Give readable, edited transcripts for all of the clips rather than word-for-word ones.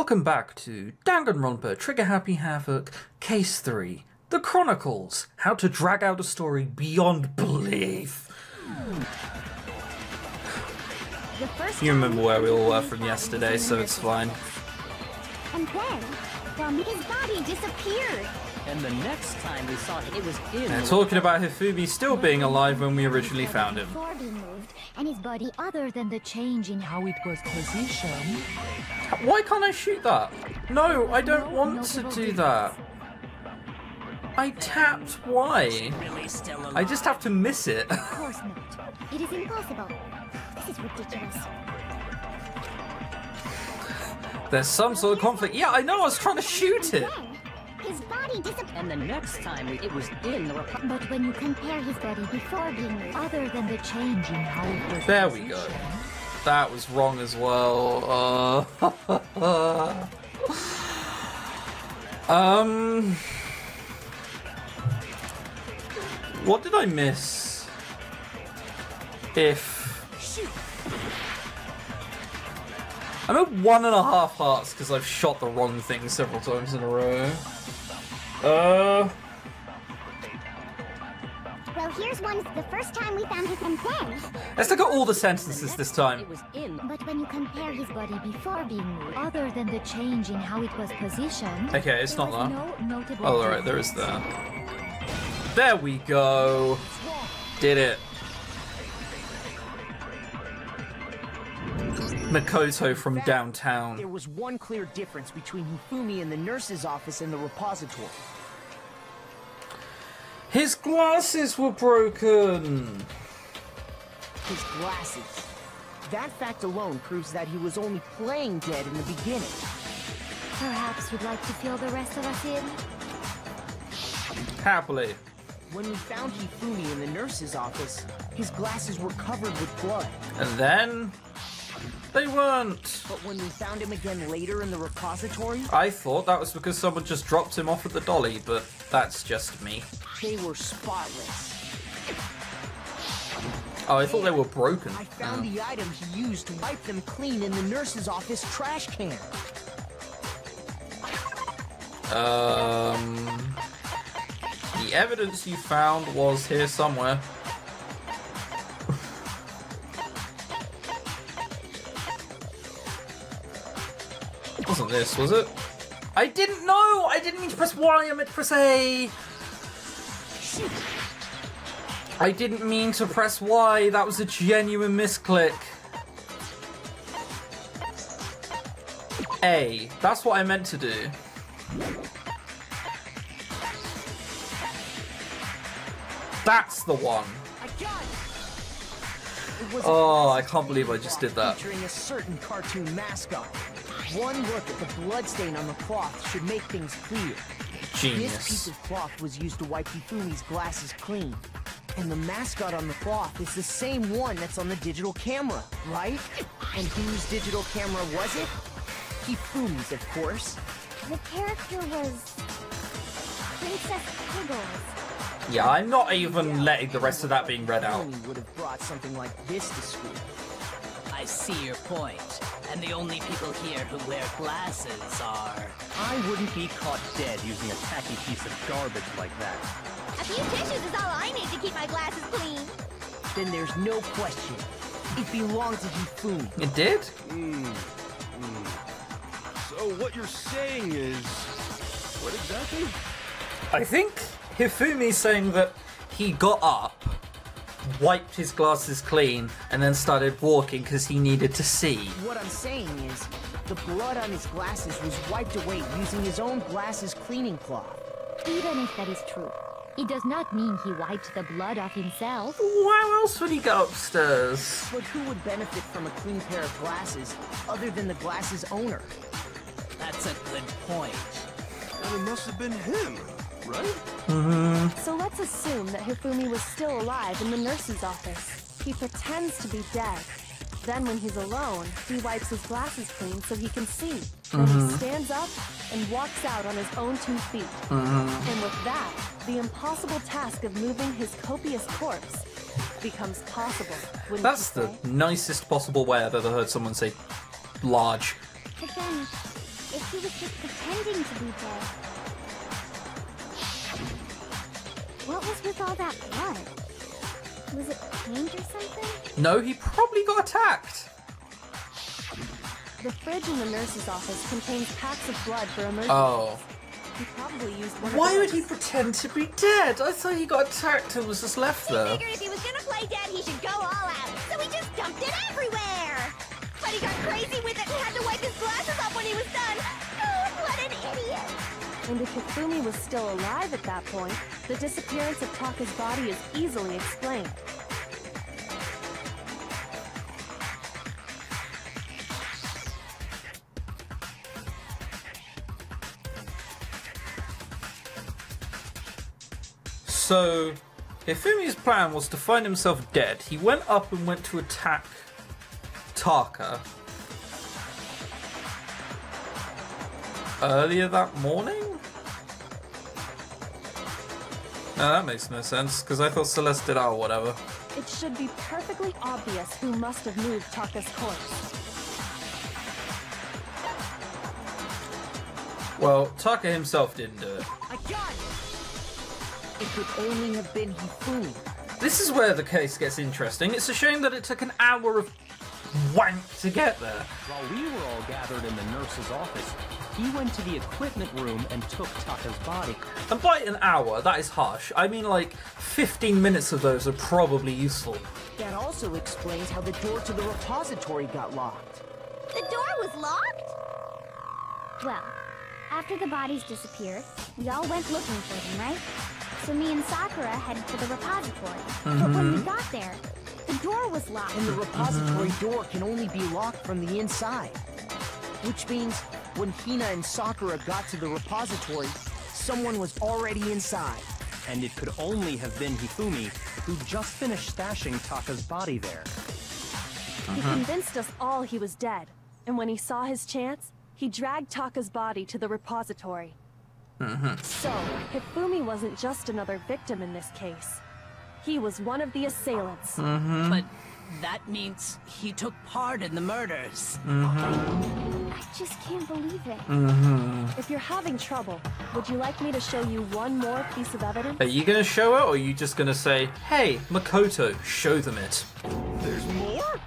Welcome back to Danganronpa Trigger Happy Havoc Case 3, The Chronicles, how to drag out a story beyond belief. You remember where we all were from yesterday, so it's fine. And then, his body disappeared. And the next time we saw him, it was in. They're talking about Hifumi still being alive when we originally found him. Before being moved, and his body other than the change in how it was positioned. Why can't I shoot that? No, I don't want to do that. I tapped Y. I just have to miss it. Of course not. It is impossible. This is ridiculous. There's some sort of conflict. Yeah, I know, I was trying to shoot it. His body disappeared. And the next time it was in the Republic. But when you compare his body before being moved, other than the change in how it was There we go. That was wrong as well. What did I miss? I'm at 1.5 hearts because I've shot the wrong thing several times in a row. Well, here's one. The first time we found his and then. Let's look at all the sentences this time. It was in. But when you compare his body before being moved, other than the change in how it was positioned. Okay, it's not that. No notable Oh, alright, there is that. There we go. Did it. Makoto from downtown. There was one clear difference between Hifumi in the nurse's office and the repository. His glasses were broken. His glasses. That fact alone proves that he was only playing dead in the beginning. Perhaps you'd like to fill the rest of us in? Happily. When we found Hifumi in the nurse's office, his glasses were covered with blood. And then they weren't. But when we found him again later in the repository, I thought that was because someone just dropped him off at the dolly, but that's just me. they were spotless. Oh, I thought they were broken. I found the item he used to wipe them clean in the nurse's office trash can. The evidence you found was here somewhere. It wasn't this, was it? I didn't know! I didn't mean to press Y, I meant to press A! I didn't mean to press Y, that was a genuine misclick. A, that's what I meant to do. That's the one. Oh, I can't believe I just did that. Featuring a certain cartoon mascot. One look at the bloodstain on the cloth should make things clear. Genius. This piece of cloth was used to wipe Hifumi's glasses clean. And the mascot on the cloth is the same one that's on the digital camera, right? And whose digital camera was it? Hifumi's, of course. The character was Princess Piggles. Yeah, I'm not even letting the rest of that being read out. Hifumi would have brought something like this to school. I see your point. And the only people here who wear glasses are... I wouldn't be caught dead using a tacky piece of garbage like that. A few tissues is all I need to keep my glasses clean. Then there's no question. It belonged to Hifumi. It did? So what you're saying is... what exactly? I think Hifumi's saying that he got up, wiped his glasses clean, and then started walking because he needed to see. What I'm saying is, the blood on his glasses was wiped away using his own glasses cleaning cloth. Even if that is true, it does not mean he wiped the blood off himself. Why else would he go upstairs? But who would benefit from a clean pair of glasses other than the glasses owner? That's a good point. Well, it must have been him, right? So let's assume that Hifumi was still alive in the nurse's office. He pretends to be dead. Then when he's alone, he wipes his glasses clean so he can see. And he stands up and walks out on his own 2 feet. And with that, the impossible task of moving his copious corpse becomes possible, wouldn't That's you the say? nicest possible way I've ever heard someone say large. But then, if he was just pretending to be dead. What was with all that blood? Was it paint or something? No, he probably got attacked. The fridge in the nurse's office contains packs of blood for emergencies. Oh. He probably used one Why of would those. he pretend to be dead? I thought he got attacked and was just left He there. figured if he was gonna play dead, he should go all out. So he just dumped it everywhere. But he got crazy with it and had to wipe his glasses off when he was done. Oh, what an idiot. And if Hifumi was still alive at that point, the disappearance of Taka's body is easily explained. So, Hifumi's plan was to find himself dead. He went up and went to attack Taka earlier that morning? No, that makes no sense, because I thought Celeste did or whatever. It should be perfectly obvious who must have moved Taka's corpse. Well, Taka himself didn't do it. I got it! It could only have been Hifumi. This is where the case gets interesting. It's a shame that it took an hour of wank to get there. While we were all gathered in the nurse's office, he went to the equipment room and took Taka's body. And by an hour, that is harsh. I mean, like, 15 minutes of those are probably useful. That also explains how the door to the repository got locked. The door was locked? Well, after the bodies disappeared, we all went looking for them, right? So me and Sakura headed for the repository. But when we got there, the door was locked. And the repository door can only be locked from the inside. Which means when Hina and Sakura got to the repository, someone was already inside. And it could only have been Hifumi, who just finished stashing Taka's body there. He convinced us all he was dead, and when he saw his chance, he dragged Taka's body to the repository. So, Hifumi wasn't just another victim in this case. He was one of the assailants. But that means he took part in the murders. I just can't believe it. If you're having trouble, would you like me to show you one more piece of evidence? Are you gonna show it, or are you just gonna say, hey, Makoto, show them it? There's more?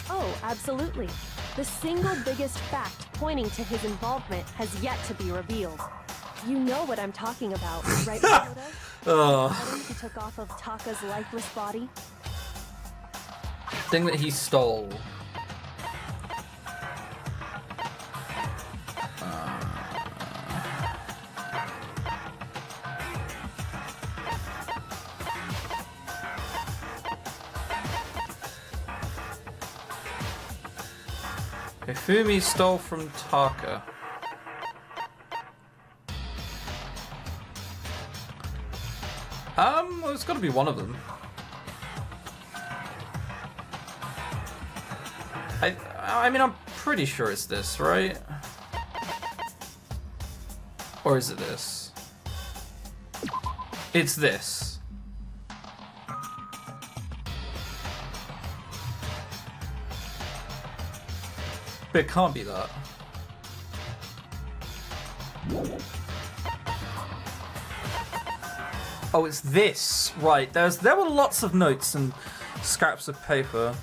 Oh, absolutely. The single biggest fact pointing to his involvement has yet to be revealed. You know what I'm talking about, right, Makoto? Ugh. The item he took off of Taka's lifeless body? Thing that he stole. Hifumi stole from Taka. Well, it's gotta be one of them. I mean, I'm pretty sure it's this, right? Or is it this? It's this. But it can't be that. Oh, it's this. Right, there were lots of notes and scraps of paper.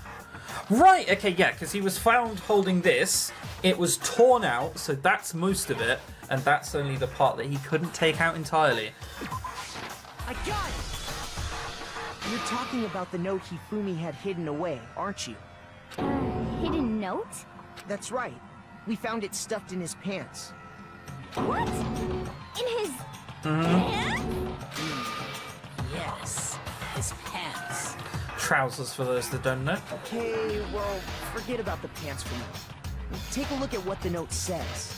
Right, okay, yeah, because he was found holding this. It was torn out, so that's most of it, and that's only the part that he couldn't take out entirely. I got it! You're talking about the note Hifumi had hidden away, aren't you? Hidden note? That's right. We found it stuffed in his pants. What? In his pants? Yes, his pants. Trousers, for those that don't know. Okay, well, forget about the pants for now. Take a look at what the note says.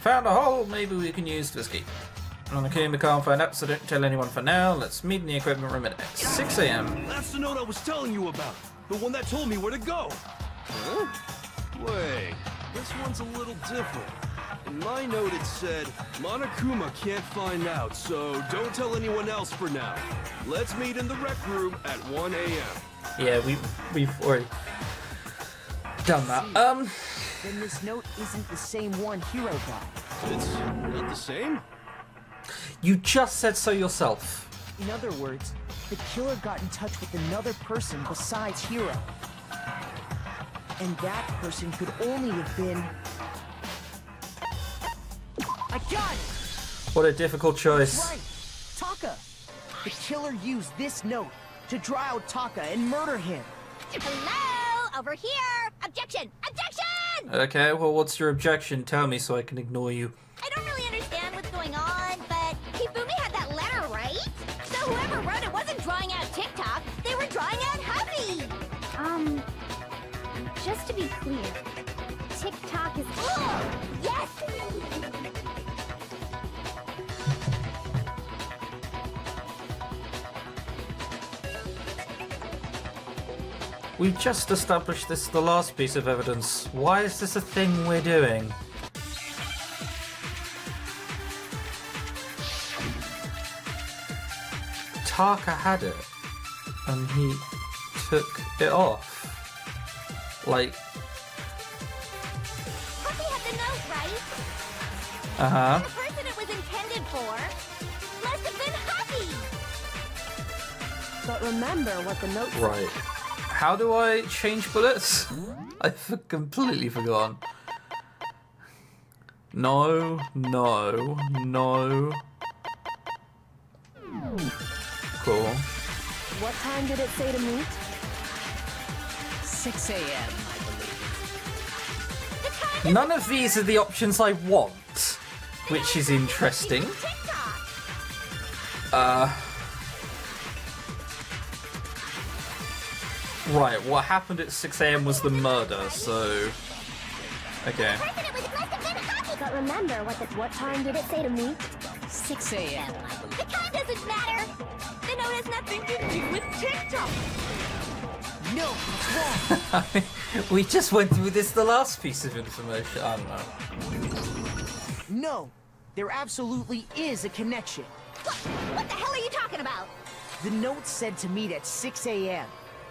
Found a hole, maybe we can use to escape. On the key, we can't find out, so don't tell anyone for now. Let's meet in the equipment room at 6 AM. That's the note I was telling you about. The one that told me where to go. Huh? Wait, this one's a little different. In my note it said, Monokuma can't find out, so don't tell anyone else for now. Let's meet in the rec room at 1 AM. Yeah, we've already done that. then this note isn't the same one Hiro got. It's not the same? You just said so yourself. In other words, the killer got in touch with another person besides Hiro. And that person could only have been... I got it! What a difficult choice. Right! Taka! The killer used this note to draw out Taka and murder him. Hello? Over here! Objection! Objection! Okay, well, what's your objection? Tell me so I can ignore you. I don't really understand what's going on, but Hifumi had that letter, right? So whoever wrote it wasn't drawing out TikTok, they were drawing out Huffy! Just to be clear, TikTok is... Oh, yes! We just established this is the last piece of evidence. Why is this a thing we're doing? Taka had it, and he took it off. Like... Huffy had the note, right? Uh-huh. The person it was intended for must have been Huffy! But remember what the note said. Right. How do I change bullets? I've completely forgotten. No, no, no. Cool. What time did it say to meet? 6 a.m., I believe. None of these are the options I want, which is interesting. Right, what happened at 6 a.m. was the murder, so... Okay. But remember what time did it say to meet? 6 a.m., I believe. The time doesn't matter! The note has nothing to do with TikTok! No, it's wrong! We just went through this the last piece of information. I don't know. No, there absolutely is a connection. What the hell are you talking about? The note said to meet at 6 a.m.,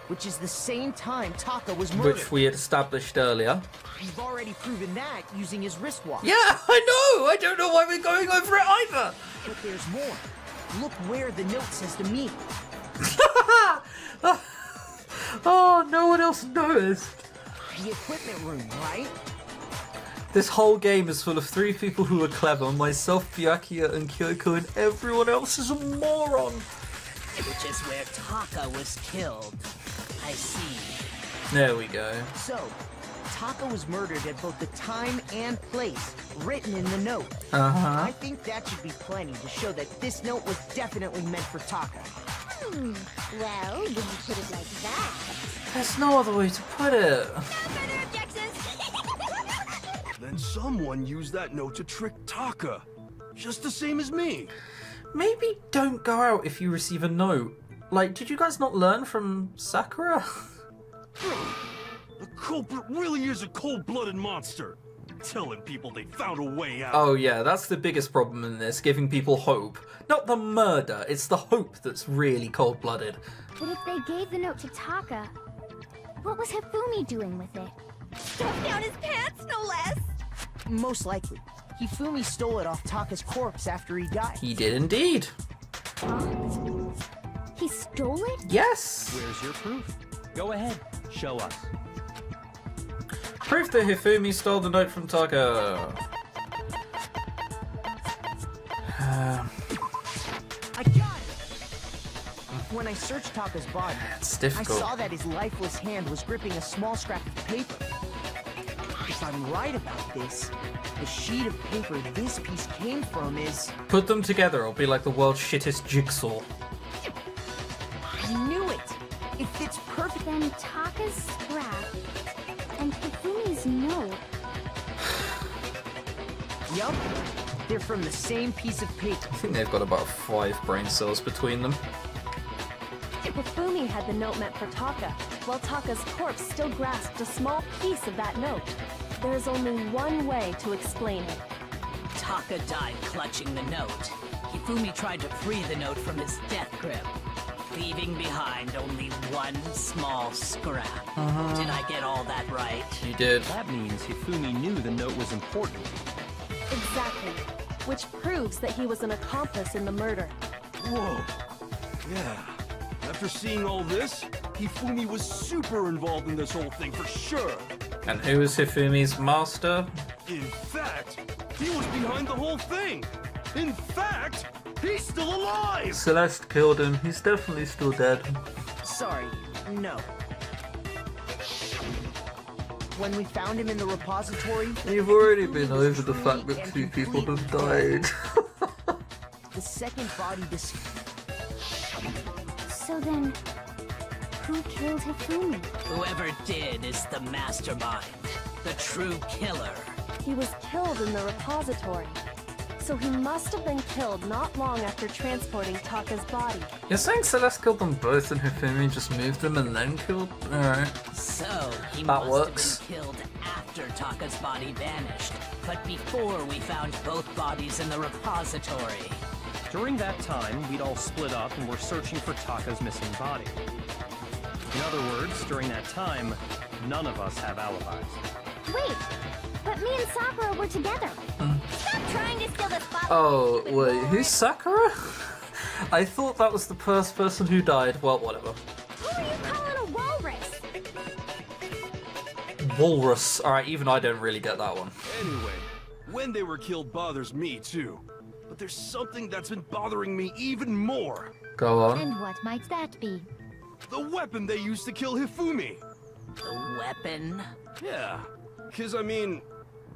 which is the same time Taka was murdered. Which we had established earlier. We've already proven that using his wristwatch. Yeah, I know! I don't know why we're going over it either! But there's more. Look where the note says to meet. Oh, no one else noticed. The equipment room, right? This whole game is full of 3 people who are clever, myself, Byakuya, and Kyoko, and everyone else is a moron. Which is where Taka was killed. I see. There we go. So, Taka was murdered at both the time and place written in the note. Uh-huh. I think that should be plenty to show that this note was definitely meant for Taka. Well, when you put it like that... There's no other way to put it. No further objections! Then someone used that note to trick Taka. Just the same as me. Maybe don't go out if you receive a note. Like, did you guys not learn from Sakura? The culprit really is a cold-blooded monster. Telling people they found a way out. Oh yeah, that's the biggest problem in this, giving people hope. Not the murder, it's the hope that's really cold-blooded. But if they gave the note to Taka, what was Hifumi doing with it? Stuffed down his pants, no less! Most likely. Hifumi stole it off Taka's corpse after he died. He did indeed. He stole it? Yes! Where's your proof? Go ahead, show us. Proof that Hifumi stole the note from Taka. I got it! When I searched Taka's body, It's I difficult. saw that his lifeless hand was gripping a small scrap of paper. If I'm right about this, the sheet of paper this piece came from is... Put them together, it'll be like the world's shittest jigsaw. I knew it! It fits perfect. Then Taka's scrap and Hifumi's note. Yup, they're from the same piece of paper. I think they've got about 5 brain cells between them. Hifumi had the note meant for Taka, while Taka's corpse still grasped a small piece of that note. There's only one way to explain it. Taka died clutching the note. Hifumi tried to free the note from his death grip. leaving behind only one small scrap. Did I get all that right? You did. That means Hifumi knew the note was important. Exactly. Which proves that he was an accomplice in the murder. Whoa. Yeah. After seeing all this, Hifumi was super involved in this whole thing for sure. And who was Hifumi's master? In fact, he was behind the whole thing. In fact, he's still alive! Celeste killed him. He's definitely still dead. Sorry, no. When we found him in the repository... You've already been over the fact that 2 people have died. The second body So then, who killed Hifumi? Whoever did is the mastermind, the true killer. He was killed in the repository. So he must have been killed not long after transporting Taka's body. You're saying Celeste killed them both and Hifumi just moved them and then killed? Alright. So he That must works. have been killed after Taka's body vanished, but before we found both bodies in the repository. During that time, we'd all split up and were searching for Taka's missing body. In other words, during that time, none of us have alibis. Wait, but me and Sakura were together. Stop trying to steal the spotlight. Oh, wait, who's Sakura? I thought that was the first person who died. Well, whatever. Who are you calling a walrus? Walrus. Alright, even I don't really get that one. Anyway, when they were killed bothers me too. But there's something that's been bothering me even more. Go on. And what might that be? The weapon they used to kill Hifumi. The weapon? Yeah, because I mean,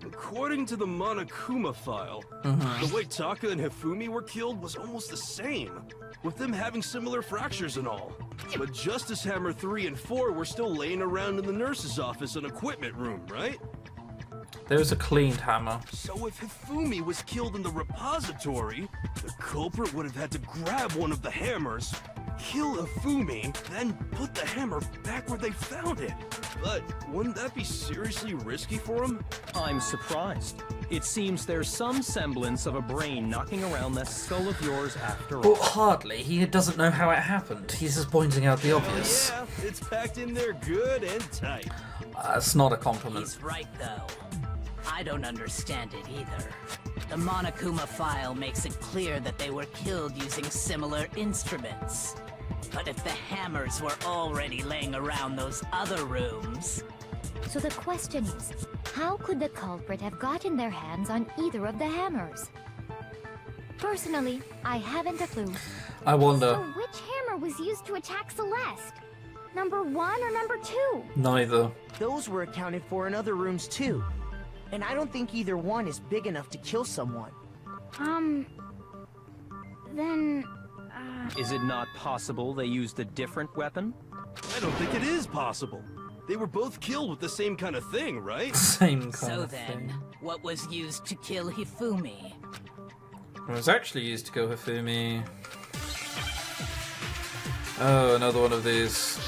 according to the Monokuma file, the way Taka and Hifumi were killed was almost the same, with them having similar fractures and all. But Justice Hammer 3 and 4 were still laying around in the nurse's office and equipment room, right? There's a cleaned hammer. So if Hifumi was killed in the repository, the culprit would have had to grab one of the hammers, kill Hifumi, then put the hammer back where they found it. But wouldn't that be seriously risky for him? I'm surprised. It seems there's some semblance of a brain knocking around that skull of yours after all. Well, hardly. He doesn't know how it happened. He's just pointing out the obvious. Yeah, it's packed in there good and tight. That's not a compliment. He's right, though. I don't understand it either. The Monokuma file makes it clear that they were killed using similar instruments. But if the hammers were already laying around those other rooms... So the question is, how could the culprit have gotten their hands on either of the hammers? Personally, I haven't a clue. I wonder. So which hammer was used to attack Celeste? Number 1 or number 2? Neither. Those were accounted for in other rooms too. And I don't think either one is big enough to kill someone. Then... Is it not possible they used a different weapon? I don't think it is possible. They were both killed with the same kind of thing, right? Same kind So of then, thing. what was used to kill Hifumi? It was actually used to kill Hifumi. Oh, another one of these.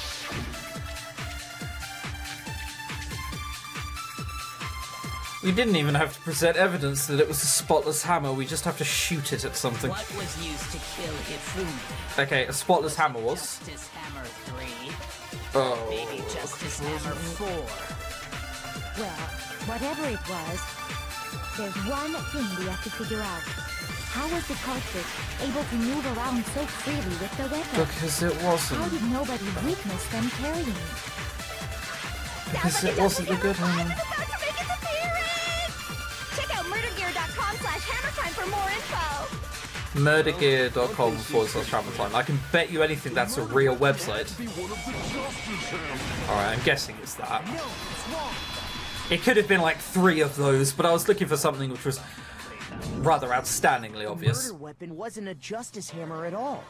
We didn't even have to present evidence that it was a spotless hammer, we just have to shoot it at something. What was used to kill Hifumi? Okay, a spotless hammer was. Justice Hammer 3? Oh. Maybe Justice Hammer 4? Well, whatever it was, there's one thing we have to figure out. How was the culprit able to move around so freely with the weapon? Because it wasn't. How did nobody witness them carrying it? Because it wasn't a good hammer. About to make its appearance! Check out murdergear.com/hammertime for more info! Murdergear.com/hammertime. I can bet you anything that's a real website. Alright, I'm guessing it's that. It could have been like 3 of those, but I was looking for something which was rather outstandingly obvious. The murder weapon wasn't a justice hammer at all.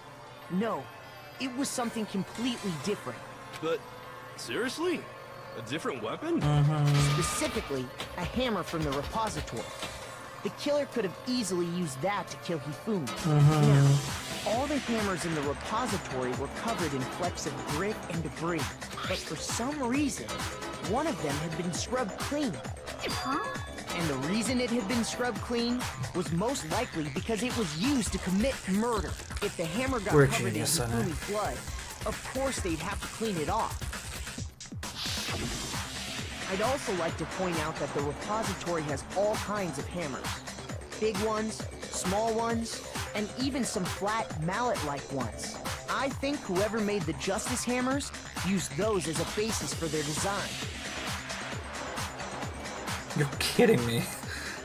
No, it was something completely different. But seriously? A different weapon? Specifically, a hammer from the repository. The killer could have easily used that to kill Hifumi. Now, all the hammers in the repository were covered in flecks of grit and debris, but for some reason, one of them had been scrubbed clean. Huh? And the reason it had been scrubbed clean was most likely because it was used to commit murder. If the hammer got We're covered in genius, I know. Hifumi's blood, of course they'd have to clean it off. I'd also like to point out that the repository has all kinds of hammers. Big ones, small ones, and even some flat mallet-like ones. I think whoever made the Justice Hammers used those as a basis for their design. You're kidding me.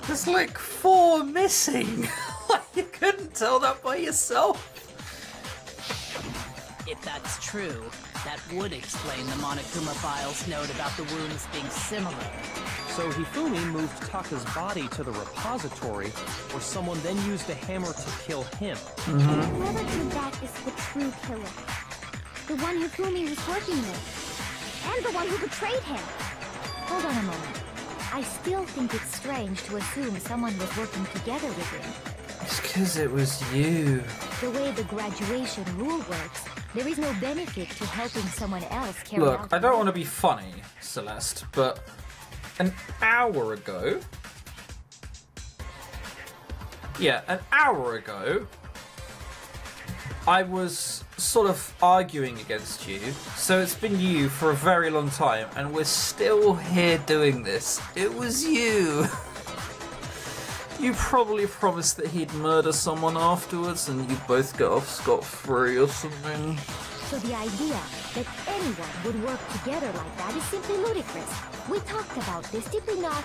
There's like 4 missing. Like, you couldn't tell that by yourself. If that's true, that would explain the Monokuma file's note about the wounds being similar. So Hifumi moved Taka's body to the repository, where someone then used a hammer to kill him. Whoever did that is the true killer. The one Hifumi was working with. And the one who betrayed him. Hold on a moment. I still think it's strange to assume someone was working together with him. It's because it was you. The way the graduation rule works, there is no benefit to helping someone else carry out... Look, I don't want to be funny, Celeste, but an hour ago... Yeah, an hour ago, I was sort of arguing against you, so it's been you for a very long time, and we're still here doing this. It was you. You probably promised that he'd murder someone afterwards, and you'd both get off scot-free or something. So the idea that anyone would work together like that is simply ludicrous. We talked about this, did we not?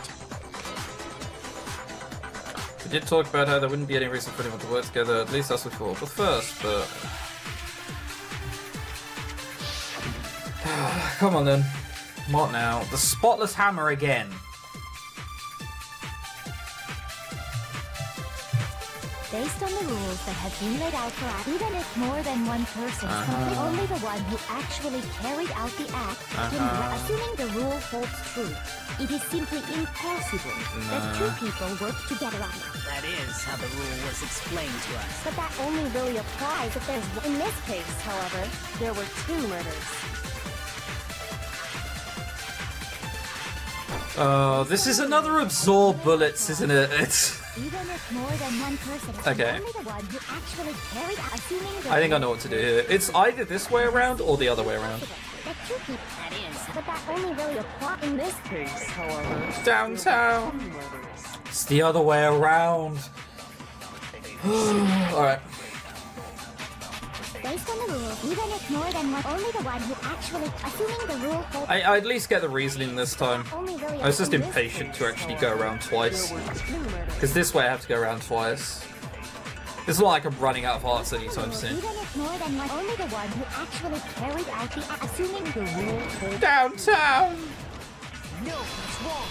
We did talk about how there wouldn't be any reason for anyone to work together, at least that's what we thought but first, but... Come on then. What now? The spotless hammer again. Based on the rules that have been laid out for us, even if more than one person is only the one who actually carried out the act, assuming the rule holds true, it is simply impossible that 2 people work together on it. That is how the rule was explained to us. But that only really applies if there's... In this case, however, there were 2 murders. This is another absorb bullets, isn't it? It's... Even if more than one person is Okay. only the one who actually carried out, assuming the I think I know what to do here. It's either this way around or the other way around. that 2 people, That is. but that only really applies. In this case, however, Downtown. there were 2 murders. It's the other way around. Alright. Based on the rules, even if more than one, only the one who actually, assuming the rule holds... I at least get the reasoning this time. only really I was just in this impatient to actually go around twice. There were 2 murders. Because this way I have to go around twice. It's not like I'm running out of hearts anytime soon. Even if more than one, only the one who actually carried out the act, assuming the rule holds... Downtown! No, that's wrong.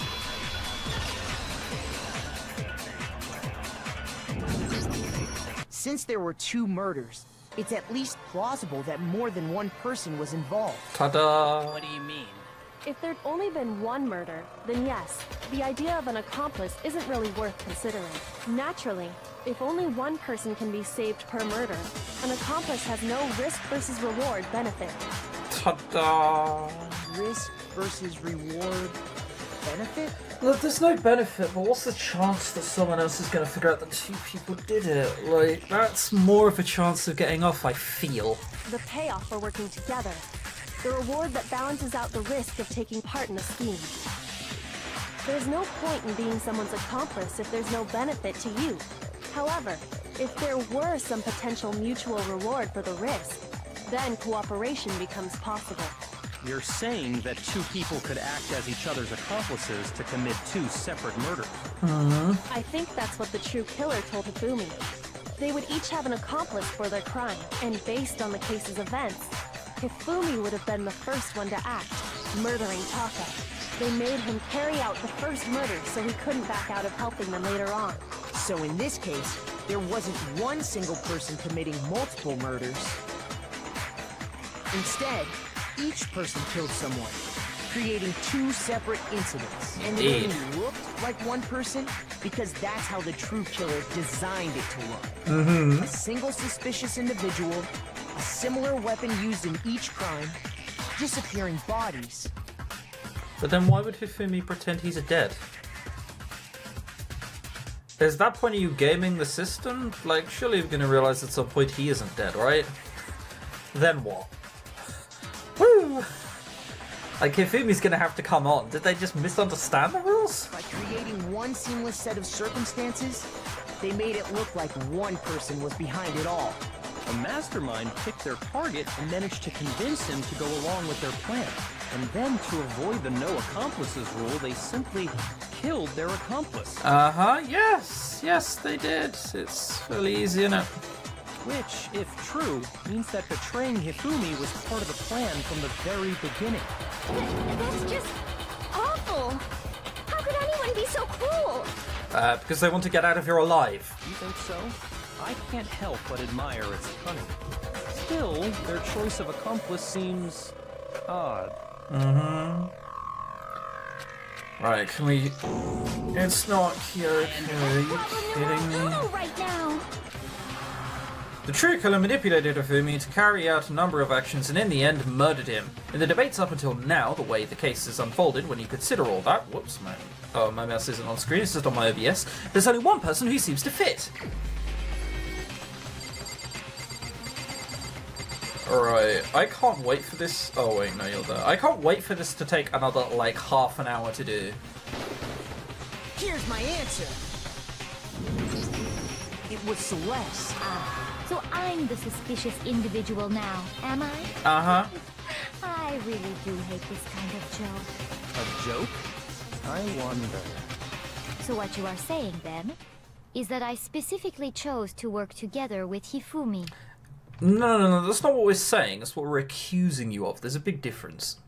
Since there were 2 murders, it's at least plausible that more than one person was involved. Ta-da! What do you mean? If there'd only been 1 murder, then yes, the idea of an accomplice isn't really worth considering. Naturally, if only 1 person can be saved per murder, an accomplice has no risk versus reward benefit. Ta-da! Risk versus reward benefit? Look, there's no benefit, but what's the chance that someone else is going to figure out that 2 people did it? Like, that's more of a chance of getting off, I feel. The payoff for working together. The reward that balances out the risk of taking part in a scheme. There's no point in being someone's accomplice if there's no benefit to you. However, if there were some potential mutual reward for the risk, then cooperation becomes possible. You're saying that 2 people could act as each other's accomplices to commit 2 separate murders. I think that's what the true killer told Hifumi. They would each have an accomplice for their crime, and based on the case's events, Hifumi would have been the first one to act, murdering Taka. They made him carry out the first murder so he couldn't back out of helping them later on. So in this case, there wasn't one single person committing multiple murders. Instead, each person killed someone, creating 2 separate incidents. And it Indeed. only looked like one person because that's how the true killer designed it to look. A single suspicious individual, a similar weapon used in each crime, disappearing bodies. But then why would Hifumi pretend he's dead? Is that point of you gaming the system? Like, surely you're gonna realize at some point he isn't dead, right? Then what? Woo! Like, Hifumi's gonna have to come on. Did they just misunderstand the rules? By creating one seamless set of circumstances, they made it look like one person was behind it all. A mastermind picked their target and managed to convince him to go along with their plan. And then, to avoid the no accomplices rule, they simply killed their accomplice. Yes. Yes, they did. It's really easy, isn't it? Which, if true, means that betraying Hifumi was part of the plan from the very beginning. That's just awful. How could anyone be so cruel? Because they want to get out of here alive. You think so? I can't help but admire its cunning. Still, their choice of accomplice seems odd. Right, can we... It's not Kyoko, are you kidding me? Right now. The true killer manipulated Hifumi to carry out a number of actions and in the end murdered him. In the debates up until now, the way the case has unfolded, when you consider all that... Whoops, my mouse isn't on screen, it's just on my OBS. There's only one person who seems to fit. Alright, I can't wait for this... Oh wait, no, you're there. I can't wait for this to take another, like, half an hour to do. Here's my answer. It was Celeste. So I'm the suspicious individual now, am I? Uh-huh. I really do hate this kind of joke. A joke? I wonder. So what you are saying, then, is that I specifically chose to work together with Hifumi. No, that's not what we're saying. That's what we're accusing you of. There's a big difference.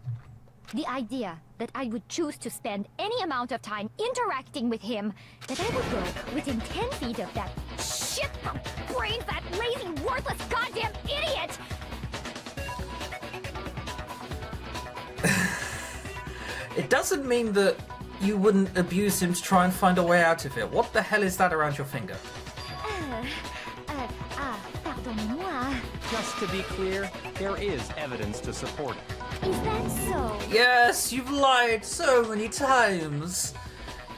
The idea that I would choose to spend any amount of time interacting with him, that I would go within 10 feet of that shit brains, that lazy, worthless, goddamn idiot! It doesn't mean that you wouldn't abuse him to try and find a way out of it. What the hell is that around your finger? Pardonnez-moi. Just to be clear, there is evidence to support it. Is that so? Yes, you've lied so many times.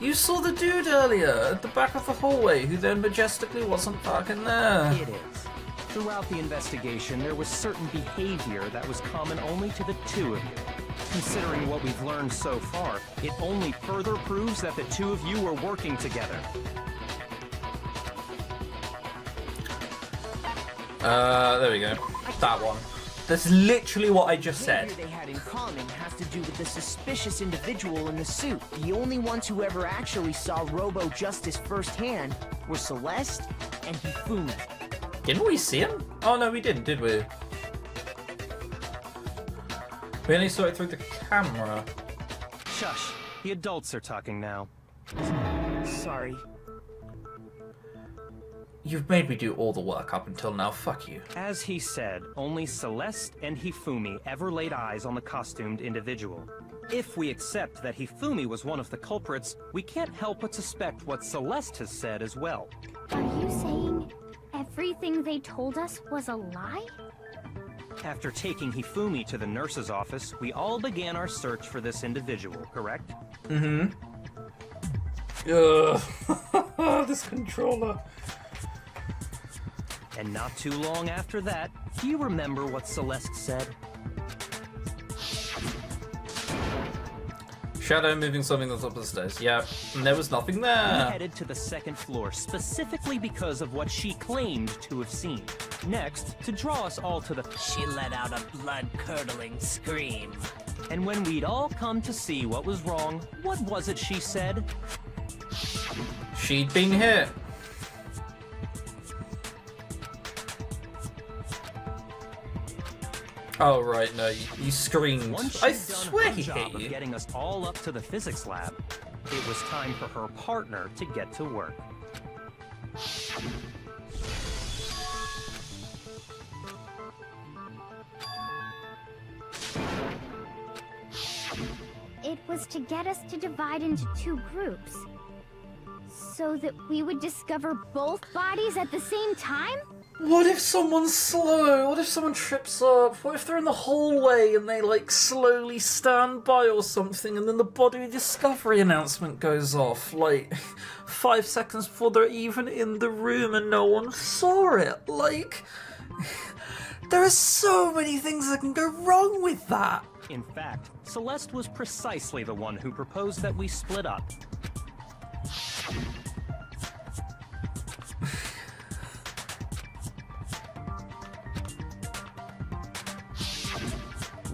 You saw the dude earlier at the back of the hallway who then majestically wasn't fucking there. It is. Throughout the investigation, there was certain behavior that was common only to the two of you. Considering what we've learned so far, it only further proves that the two of you were working together. There we go. That one. That's literally what I just The said. behavior they had in common has to do with the suspicious individual in the suit. The only ones who ever actually saw Robo-Justice firsthand were Celeste and Hifumi. Didn't we see him? Oh no, we didn't, did we? We only saw it through the camera. Shush. The adults are talking now. Sorry. You've made me do all the work up until now, fuck you. As he said, only Celeste and Hifumi ever laid eyes on the costumed individual. If we accept that Hifumi was one of the culprits, we can't help but suspect what Celeste has said as well. Are you saying everything they told us was a lie? After taking Hifumi to the nurse's office, we all began our search for this individual, correct? Mm-hmm. Ugh. This controller. And not too long after that, do you remember what Celeste said? Shadow moving something that's up the stairs. Yeah, and there was nothing We there. headed to the second floor specifically because of what she claimed to have seen. Next, to draw us all to the... She let out a blood-curdling scream. And when we'd all come to see what was wrong, what was it she said? She'd been hit. Oh right, no, you screamed. Once I she'd done swear her he job hit of you. getting us all up to the physics lab, it was time for her partner to get to work. It was to get us to divide into two groups. So that we would discover both bodies at the same time? What if someone's slow? What if someone trips up? What if they're in the hallway and they like slowly stand by or something and then the body discovery announcement goes off like 5 seconds before they're even in the room and no one saw it? Like, there are so many things that can go wrong with that. In fact, Celeste was precisely the one who proposed that we split up.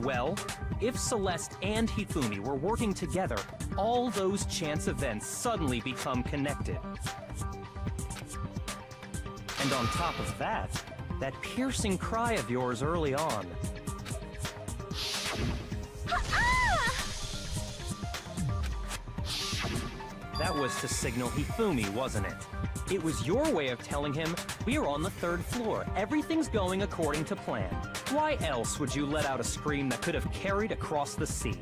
Well, if Celeste and Hifumi were working together, all those chance events suddenly become connected. And on top of that, that piercing cry of yours early on. That was to signal Hifumi, wasn't it? It was your way of telling him, we're on the 3rd floor, everything's going according to plan. Why else would you let out a scream that could have carried across the sea?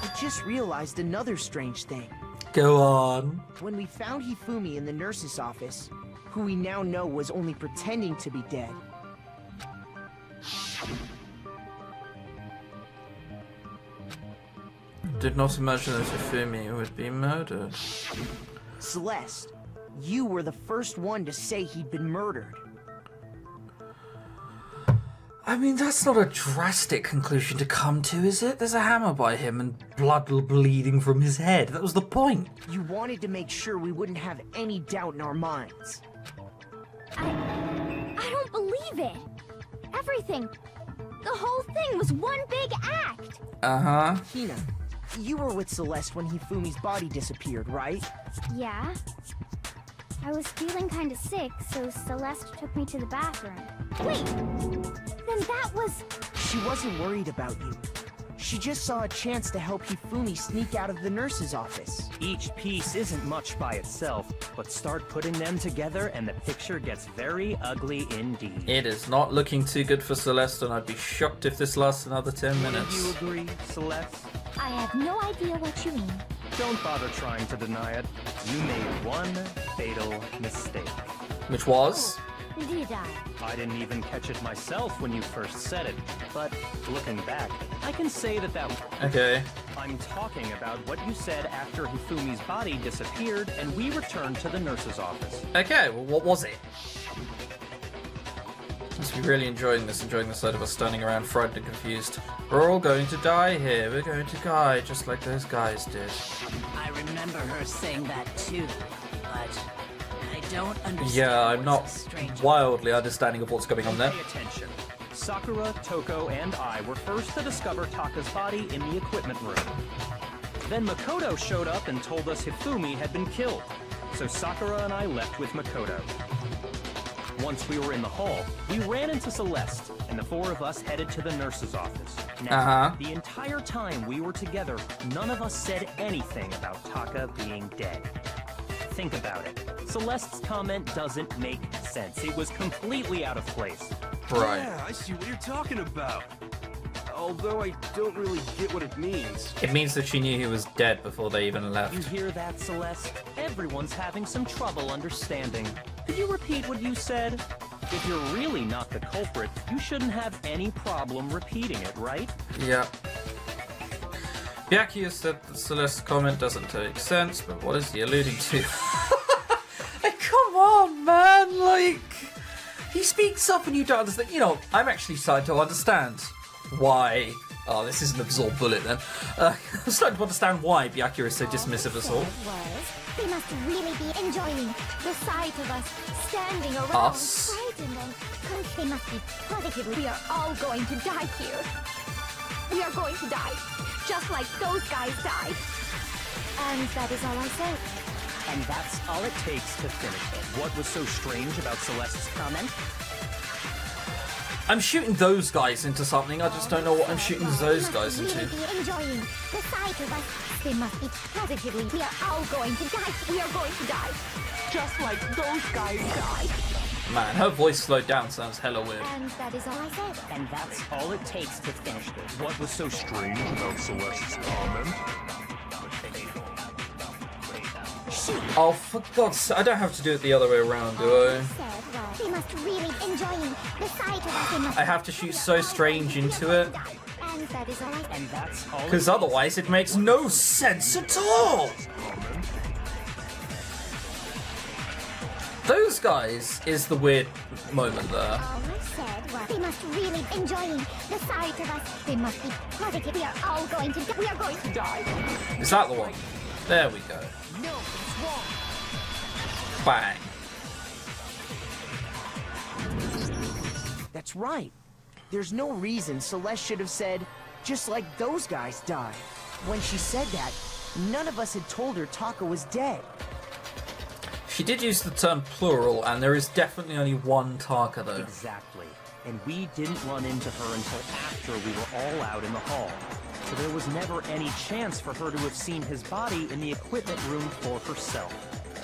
I just realized another strange thing. Go on. When we found Hifumi in the nurse's office, who we now know was only pretending to be dead, Did not imagine that Hifumi would be murdered. Celeste, you were the first one to say he'd been murdered. I mean, that's not a drastic conclusion to come to, is it? There's a hammer by him and blood bleeding from his head. That was the point. You wanted to make sure we wouldn't have any doubt in our minds. I don't believe it. Everything, the whole thing was one big act. Uh-huh. Hina, you were with Celeste when Hifumi's body disappeared, right? Yeah. I was feeling kind of sick, so Celeste took me to the bathroom. Wait! Then that was... She wasn't worried about you. She just saw a chance to help Hifumi sneak out of the nurse's office. Each piece isn't much by itself, but start putting them together and the picture gets very ugly indeed. It is not looking too good for Celeste, and I'd be shocked if this lasts another 10 minutes. Do you agree, Celeste? I have no idea what you mean. Don't bother trying to deny it. You made one fatal mistake. Which was? Did I? I didn't even catch it myself when you first said it, but looking back, I can say that Okay. I'm talking about what you said after Hifumi's body disappeared and we returned to the nurse's office. Okay, well, what was it? Must be really enjoying the sight of us standing around frightened and confused. We're all going to die here. We're going to die just like those guys did. I remember her saying that too, but I don't understand. Yeah, I'm not what's so strange wildly understanding of what's going on there. Pay attention. Sakura, Toko, and I were first to discover Taka's body in the equipment room. Then Makoto showed up and told us Hifumi had been killed, so Sakura and I left with Makoto. Once we were in the hall, we ran into Celeste, and the 4 of us headed to the nurse's office. Now, the entire time we were together, none of us said anything about Taka being dead. Think about it. Celeste's comment doesn't make sense. It was completely out of place. Right. Yeah, I see what you're talking about. Although I don't really get what it means. It means that she knew he was dead before they even You left. hear that, Celeste? Everyone's having some trouble understanding. Could you repeat what you said? If you're really not the culprit, you shouldn't have any problem repeating it, right? Yeah. Byakuya said that Celeste's comment doesn't make sense, but what is he alluding to? Like, come on, man! Like, he speaks up and you don't understand. You know, I'm actually starting to understand why. Oh, this is an absorbed bullet then. I'm starting to understand why Byakuya is so dismissive of us all. They must really be enjoying the sight of us standing around, Us? frightened, and they must be positive. We are all going to die here. We are going to die, just like those guys died. And that is all I said. And that's all it takes to finish it. What was so strange about Celeste's comment? I'm shooting those guys into something, I just don't know what I'm shooting those guys into. Really be enjoying the sight of us. They must be positively. We are all going to die. We are going to die, just like those guys died. Man, her voice slowed down sounds hella weird. And that is all I said. And that's all it takes to finish it. What was so strange about Celeste's comment? Oh, for God's sake, I don't have to do it the other way around, do I? Said was They must really enjoying the sight of us. They must I have to shoot so strange into it, and that is all I And that's all. because otherwise it makes no sense at all. Those guys is the weird moment there. All I said was they must really enjoying the sight of us. They must be positive. We are all going to die. We are going to die. Is that the one? There we go. No, it's wrong. Bang. That's right. There's no reason Celeste should have said, just like those guys died. When she said that, none of us had told her Taka was dead. She did use the term plural, and there is definitely only one Taka though. Exactly. And we didn't run into her until after we were all out in the hall. So there was never any chance for her to have seen his body in the equipment room for herself.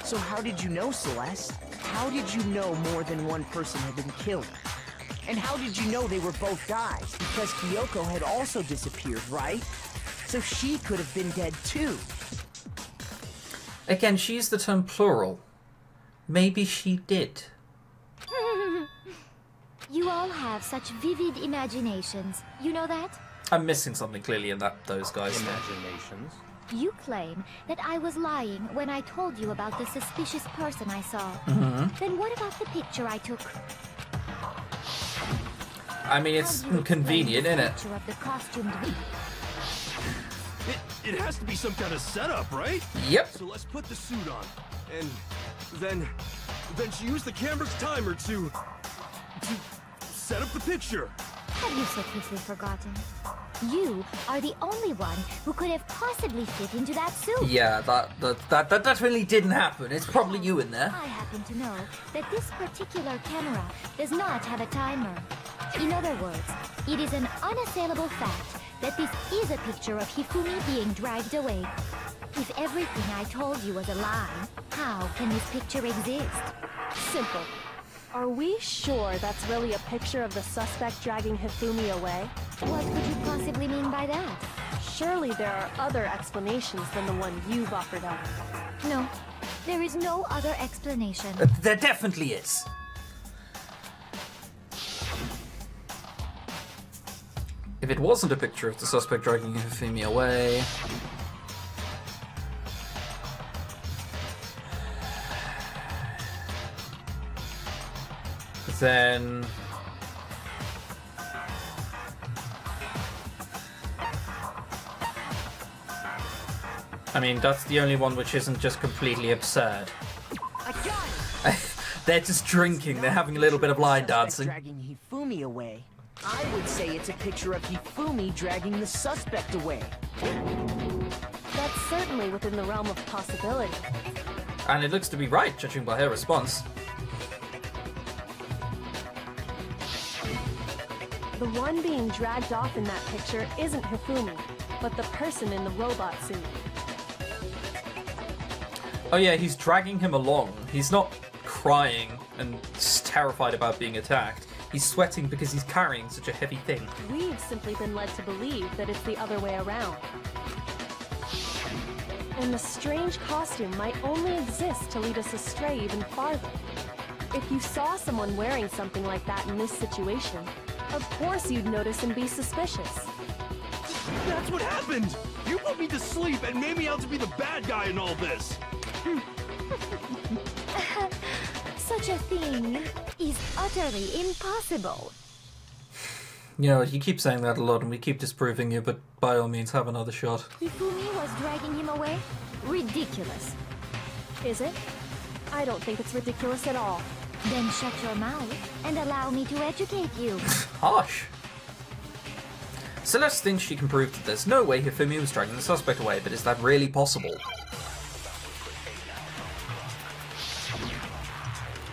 So how did you know, Celeste? How did you know more than one person had been killed? And how did you know they were both guys? Because Kyoko had also disappeared, right? So she could have been dead too. Again, she used the term plural. Maybe she did. You all have such vivid imaginations. You know that? I'm missing something clearly in those guys. Imaginations. You claim that I was lying when I told you about the suspicious person I saw. Then what about the picture I took? I mean, it's How do you convenient, explain isn't the it? picture of the costumed It has to be some kind of setup, right? Yep. So let's put the suit on. And then she used the camera's timer to set up the picture. Have you so quickly forgotten? You are the only one who could have possibly fit into that suit. Yeah, that really didn't happen. It's probably you in there. I happen to know that this particular camera does not have a timer. In other words, it is an unassailable fact that this is a picture of Hifumi being dragged away. If everything I told you was a lie, how can this picture exist? Simple. Are we sure that's really a picture of the suspect dragging Hifumi away? What could you possibly mean by that? Surely there are other explanations than the one you've offered up. No, there is no other explanation. There definitely is. If it wasn't a picture of the suspect dragging Hifumi away... then... I mean, that's the only one which isn't just completely absurd. They're just drinking, they're having a little bit of line dancing. Dragging Hifumi away. I would say it's a picture of Hifumi dragging the suspect away. That's certainly within the realm of possibility. And it looks to be right, judging by her response. The one being dragged off in that picture isn't Hifumi, but the person in the robot suit. Oh yeah, he's dragging him along. He's not crying and terrified about being attacked. He's sweating because he's carrying such a heavy thing. We've simply been led to believe that it's the other way around. And the strange costume might only exist to lead us astray even farther. If you saw someone wearing something like that in this situation, of course you'd notice and be suspicious. That's what happened! You put me to sleep and made me out to be the bad guy in all this! Such a thing is utterly impossible. You know, you keep saying that a lot and we keep disproving you, but by all means, have another shot. Hifumi was dragging him away? Ridiculous. Is it? I don't think it's ridiculous at all. Then shut your mouth and allow me to educate you. Harsh. Celeste thinks she can prove that there's no way Hifumi was dragging the suspect away, but is that really possible?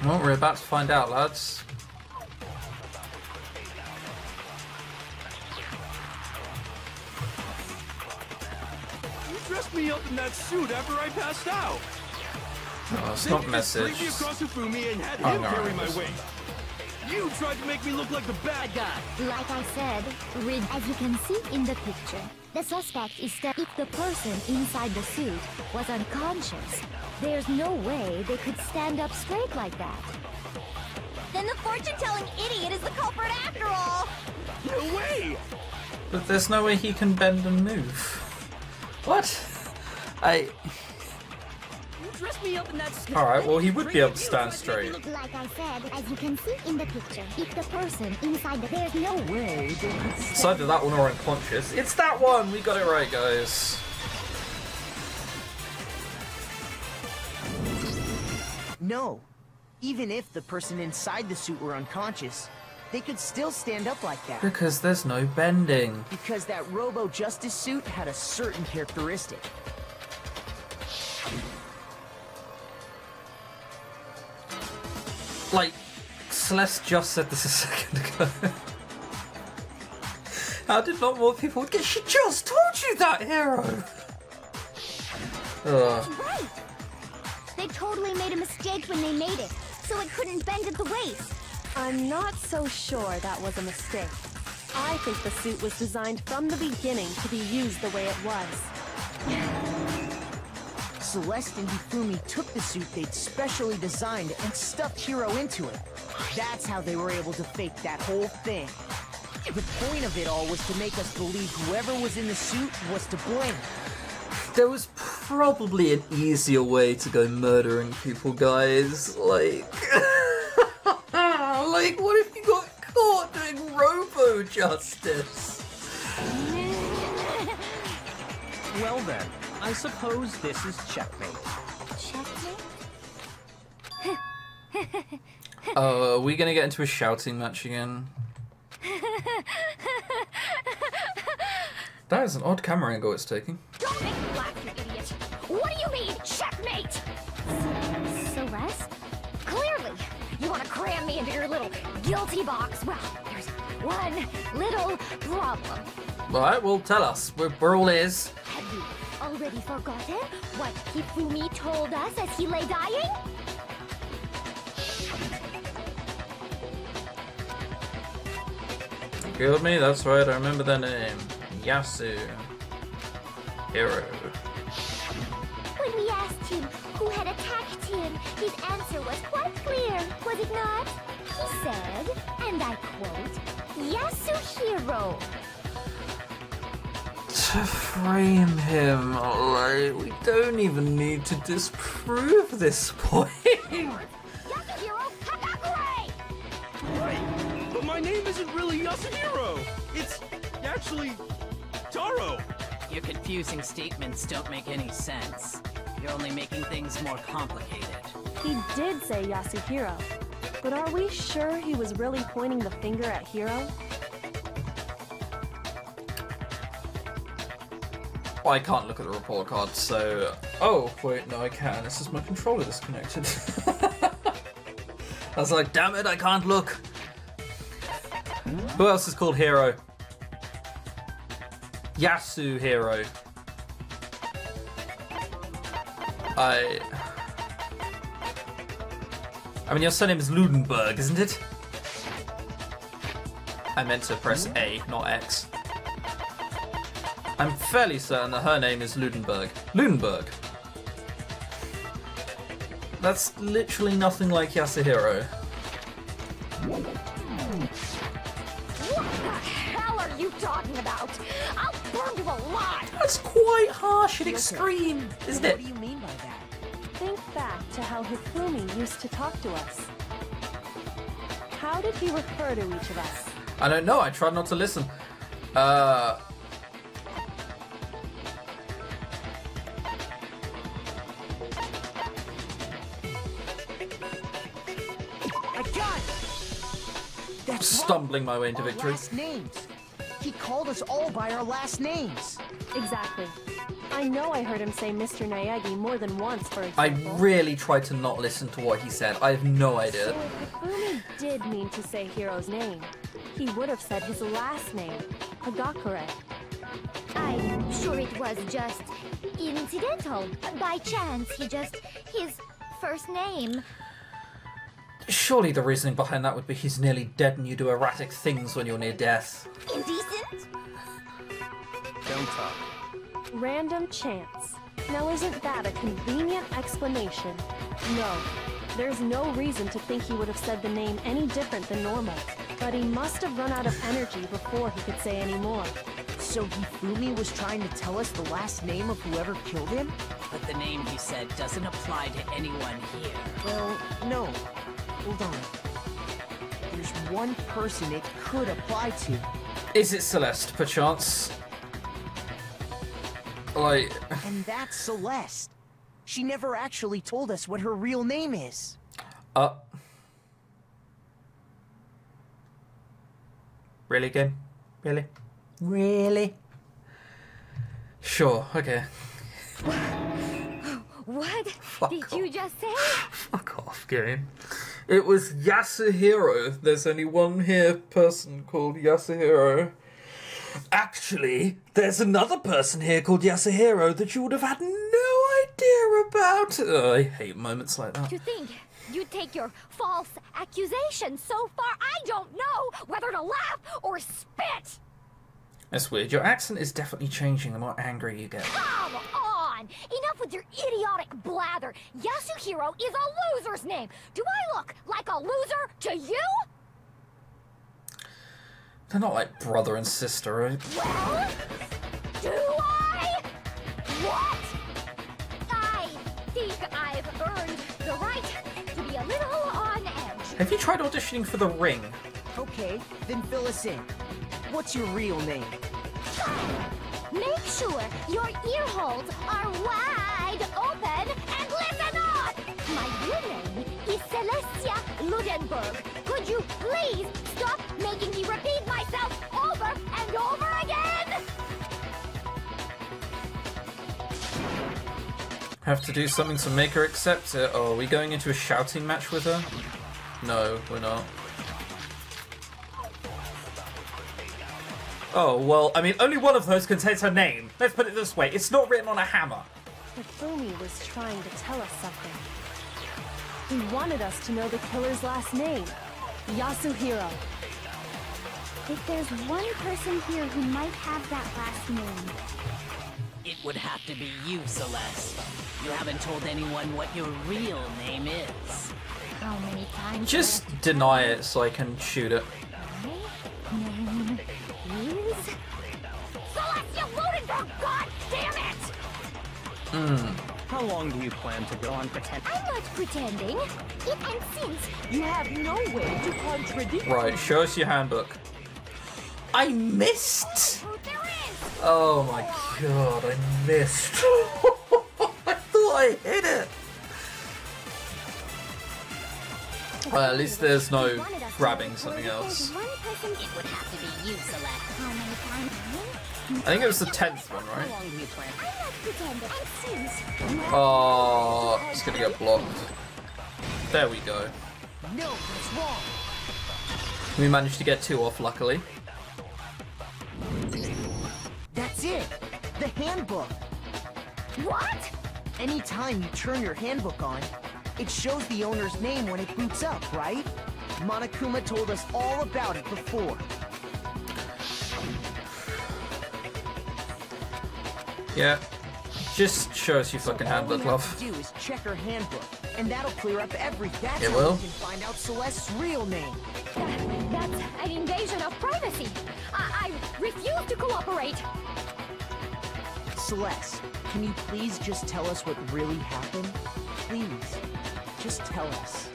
Well, we're about to find out, lads. You dressed me up in that suit after I passed out! No, it's Then not you just message. laid me across Hifumi and had Oh, him no, carry my this weight! You tried to make me look like the bad guy! Like I said, as you can see in the picture, the suspect is if the person inside the suit was unconscious, there's no way they could stand up straight like that. Then the fortune-telling idiot is the culprit after all! No way! But there's no way he can bend and move. What? You dressed me up in that skirt. Alright, well he would be able to stand straight. Like I said, as you can see in the picture, if the person inside there's no way they could It's either that one or unconscious. It's that one! We got it right, guys. No. Even if the person inside the suit were unconscious, they could still stand up like that. Because there's no bending. Because that Robo-Justice suit had a certain characteristic. Like, Celeste just said this a second ago. How did not more people get? She just told you that, Hero! Ugh. Right! They totally made a mistake when they made it, so it couldn't bend at the waist. I'm not so sure that was a mistake. I think the suit was designed from the beginning to be used the way it was. Celeste and Hifumi took the suit they'd specially designed and stuffed Hiro into it. That's how they were able to fake that whole thing. The point of it all was to make us believe whoever was in the suit was to blame. There was probably an easier way to go murdering people, guys. Like... like, what if you got caught doing Robo-Justice? Well then, I suppose this is checkmate. Checkmate? Are we gonna get into a shouting match again? That is an odd camera angle it's taking. Don't make me laugh, you idiot! What do you mean, checkmate? Celeste? Clearly! You want to cram me into your little guilty box? Well, there's one little problem. Alright, well, tell us. We're all ears. Have you already forgotten what Hifumi told us as he lay dying? Killed me? That's right, I remember their name. Yasu. Hero. When we asked him who had attacked him, his answer was quite clear, was it not? He said, and I quote, Yasuhiro. To frame him, like, we don't even need to disprove this point. Yasuhiro Katakure! Wait, but my name isn't really Yasuhiro! It's actually Taro! Your confusing statements don't make any sense. You're only making things more complicated. He did say Yasuhiro, but are we sure he was really pointing the finger at Hiro? I can't look at the report card, so... Oh, wait, no, I can. This is my controller disconnected. I was like, damn it, I can't look. Who else is called Hero? Yasuhiro. I mean, your surname is Ludenberg, isn't it? I meant to press A, not X. I'm fairly certain that her name is Ludenberg. Ludenberg. That's literally nothing like Yasuhiro. What the hell are you talking about? I'll burn you alive! That's quite harsh and extreme, isn't What it? do you mean by that? Think back to how Hifumi used to talk to us. How did he refer to each of us? I don't know, I tried not to listen. I got it! That's Stumbling my way into our victory. last names. He called us all by our last names. Exactly. I know I heard him say Mr. Naegi more than once, for I example. really tried to not listen to what he said. I have no idea. So if Hifumi did mean to say Hiro's name, he would have said his last name, Hagakure. I'm sure it was just incidental. By chance, his first name. Surely the reasoning behind that would be he's nearly dead and you do erratic things when you're near death. Indecent? Don't talk. Random chance. Now isn't that a convenient explanation? No. There's no reason to think he would have said the name any different than normal. But he must have run out of energy before he could say any more. So Hifumi was trying to tell us the last name of whoever killed him? But the name he said doesn't apply to anyone here. Well, no. Hold on. There's one person it could apply to. Is it Celeste, perchance? Like... And that's Celeste. She never actually told us what her real name is. Really, game? Really? Really? Sure, okay. What Fuck did off. you just say? Fuck off, game. It was Yasuhiro. There's only one person called Yasuhiro. Actually, there's another person here called Yasuhiro that you would have had no idea about. Oh, I hate moments like that. To think you take your false accusations so far, I don't know whether to laugh or spit. That's weird. Your accent is definitely changing the more angry you get. Come on! Enough with your idiotic blather. Yasuhiro is a loser's name. Do I look like a loser to you? They're not like brother and sister, right? Well, do I? What? I think I've earned the right to be a little on edge. Have you tried auditioning for The Ring? Okay, then fill us in. What's your real name? Make sure your ear holes are wide open and listen up! My real name is Celestia Ludenberg. Could you please stop making me repeat myself over and over again? Have to do something to make her accept it. Oh, are we going into a shouting match with her? No, we're not. Oh, well, I mean, only one of those contains her name. Let's put it this way, it's not written on a hammer. Hifumi was trying to tell us something. He wanted us to know the killer's last name, Yasuhiro. If there's one person here who might have that last name, It would have to be you, Celeste. You haven't told anyone what your real name is. how many times? Just deny it so I can shoot it. My name is Celestia Ludenberg. God damn it! How long do you plan to go on pretending? I'm not pretending. And since You have no way to contradict. Right, show us your handbook. I missed! truth there is, Oh my god, I missed. I thought I hit it! Well, at least there's no grabbing something else. one person, it would have to be you, Celeste. How many times? I think it was the 10th one, How right? long do you plan? I'm not pretending. And since Oh, it's gonna get blocked. There we go. No, that's wrong. We managed to get 2 off, luckily. That's it. The handbook. what? Anytime you turn your handbook on, it shows the owner's name when it boots up, right? Monokuma told us all about it before. Yeah. Just show us your fucking handbook, All we love. have to do is check her handbook, and that'll clear up everything. That's It how will? we can find out Celeste's real name. That's an invasion of privacy. I refuse to cooperate. Celeste, can you please just tell us what really happened? Please, just tell us.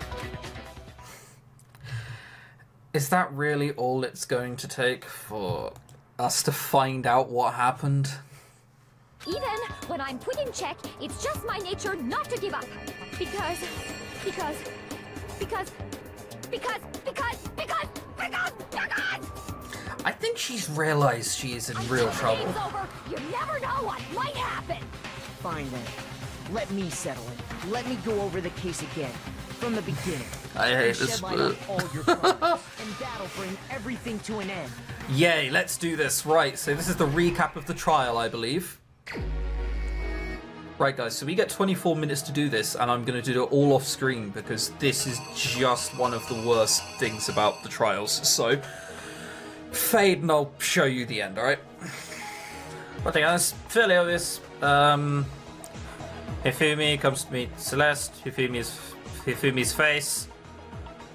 Is that really all it's going to take for us to find out what happened? Even when I'm put in check, it's just my nature not to give up. Because... I think she's realized she is in real Until the trouble. game's over, you never know what might happen. Fine then. Let me settle it. Let me go over the case again, from the beginning. I hate this Shed light on bit. all your crimes, and that'll bring everything to an end. Yay, let's do this. Right, so this is the recap of the trial, I believe. Right, guys, so we get 24 minutes to do this, and I'm going to do it all off screen because this is just one of the worst things about the trials. So, fade and I'll show you the end, alright? I think that's fairly obvious. Hifumi comes to meet Celeste. Hifumi's face.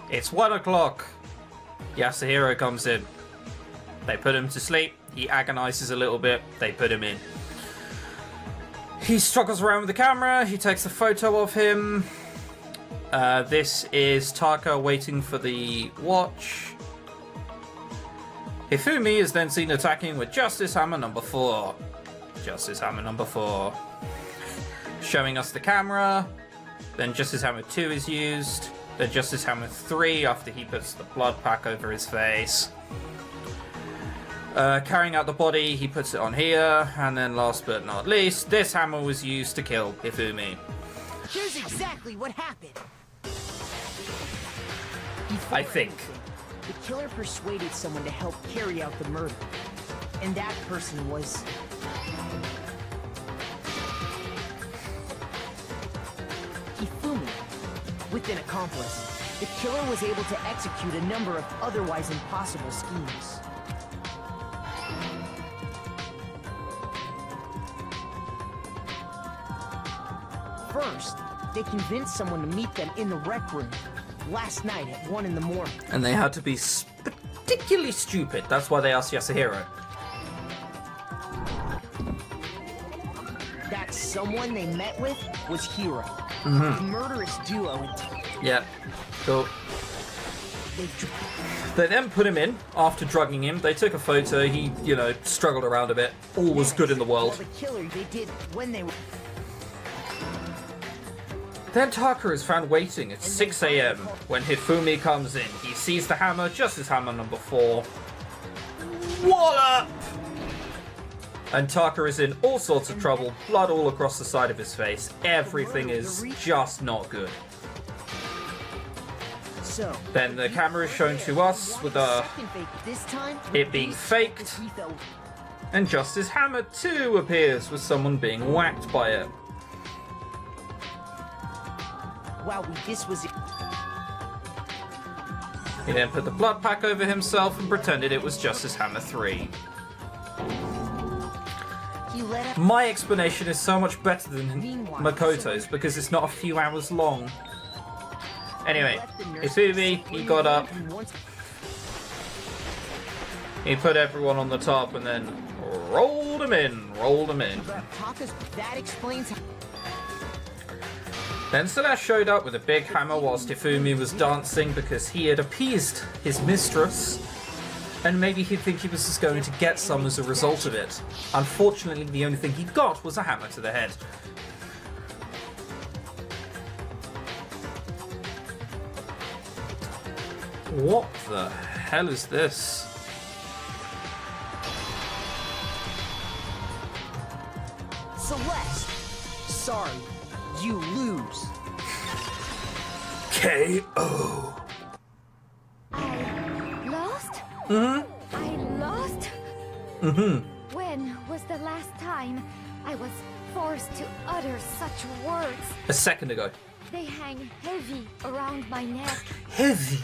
It's 1 o'clock. Yasuhiro comes in. They put him to sleep. He agonizes a little bit. They put him in. He struggles around with the camera. He takes a photo of him. This is Taka waiting for the watch. Hifumi is then seen attacking with Justice Hammer number 4. Justice Hammer number 4. Showing us the camera. Then Justice Hammer 2 is used. Then Justice Hammer 3 after he puts the blood pack over his face. Carrying out the body, he puts it on here. And then last but not least, this hammer was used to kill Hifumi. Here's exactly what happened. I think. The killer persuaded someone to help carry out the murder. And that person was... Hifumi. With an accomplice, the killer was able to execute a number of otherwise impossible schemes. First, they convinced someone to meet them in the rec room last night at 1 in the morning. And they had to be particularly stupid. That's why they asked Yasuhiro. That someone they met with was Hiro, the murderous duo. Yeah, cool. They then put him in after drugging him. They took a photo. He, you know, struggled around a bit. All was good in the world. The killer they did when they were... Then Taka is found waiting at 6 AM when Hifumi comes in. He sees the hammer, Justice Hammer number 4. Wallop! And Taka is in all sorts of trouble, blood all across the side of his face. Everything is just not good. Then the camera is shown to us with it being faked. And Justice Hammer 2 appears with someone being whacked by it. Wow, this was... He then put the blood pack over himself and pretended it was Justice Hammer 3. My explanation is so much better than Makoto's because it's not a few hours long. Anyway, Hifumi, he got up. He put everyone on the top and then rolled him in. That explains... Then Celeste showed up with a big hammer whilst Hifumi was dancing because he had appeased his mistress. And maybe he'd think he was just going to get some as a result of it. Unfortunately, the only thing he got was a hammer to the head. What the hell is this? Celeste! Sorry, you lose. K.O. I lost? Mm-hmm. I lost? Mm-hmm. When was the last time I was forced to utter such words? A second ago. They hang heavy around my neck. Heavy?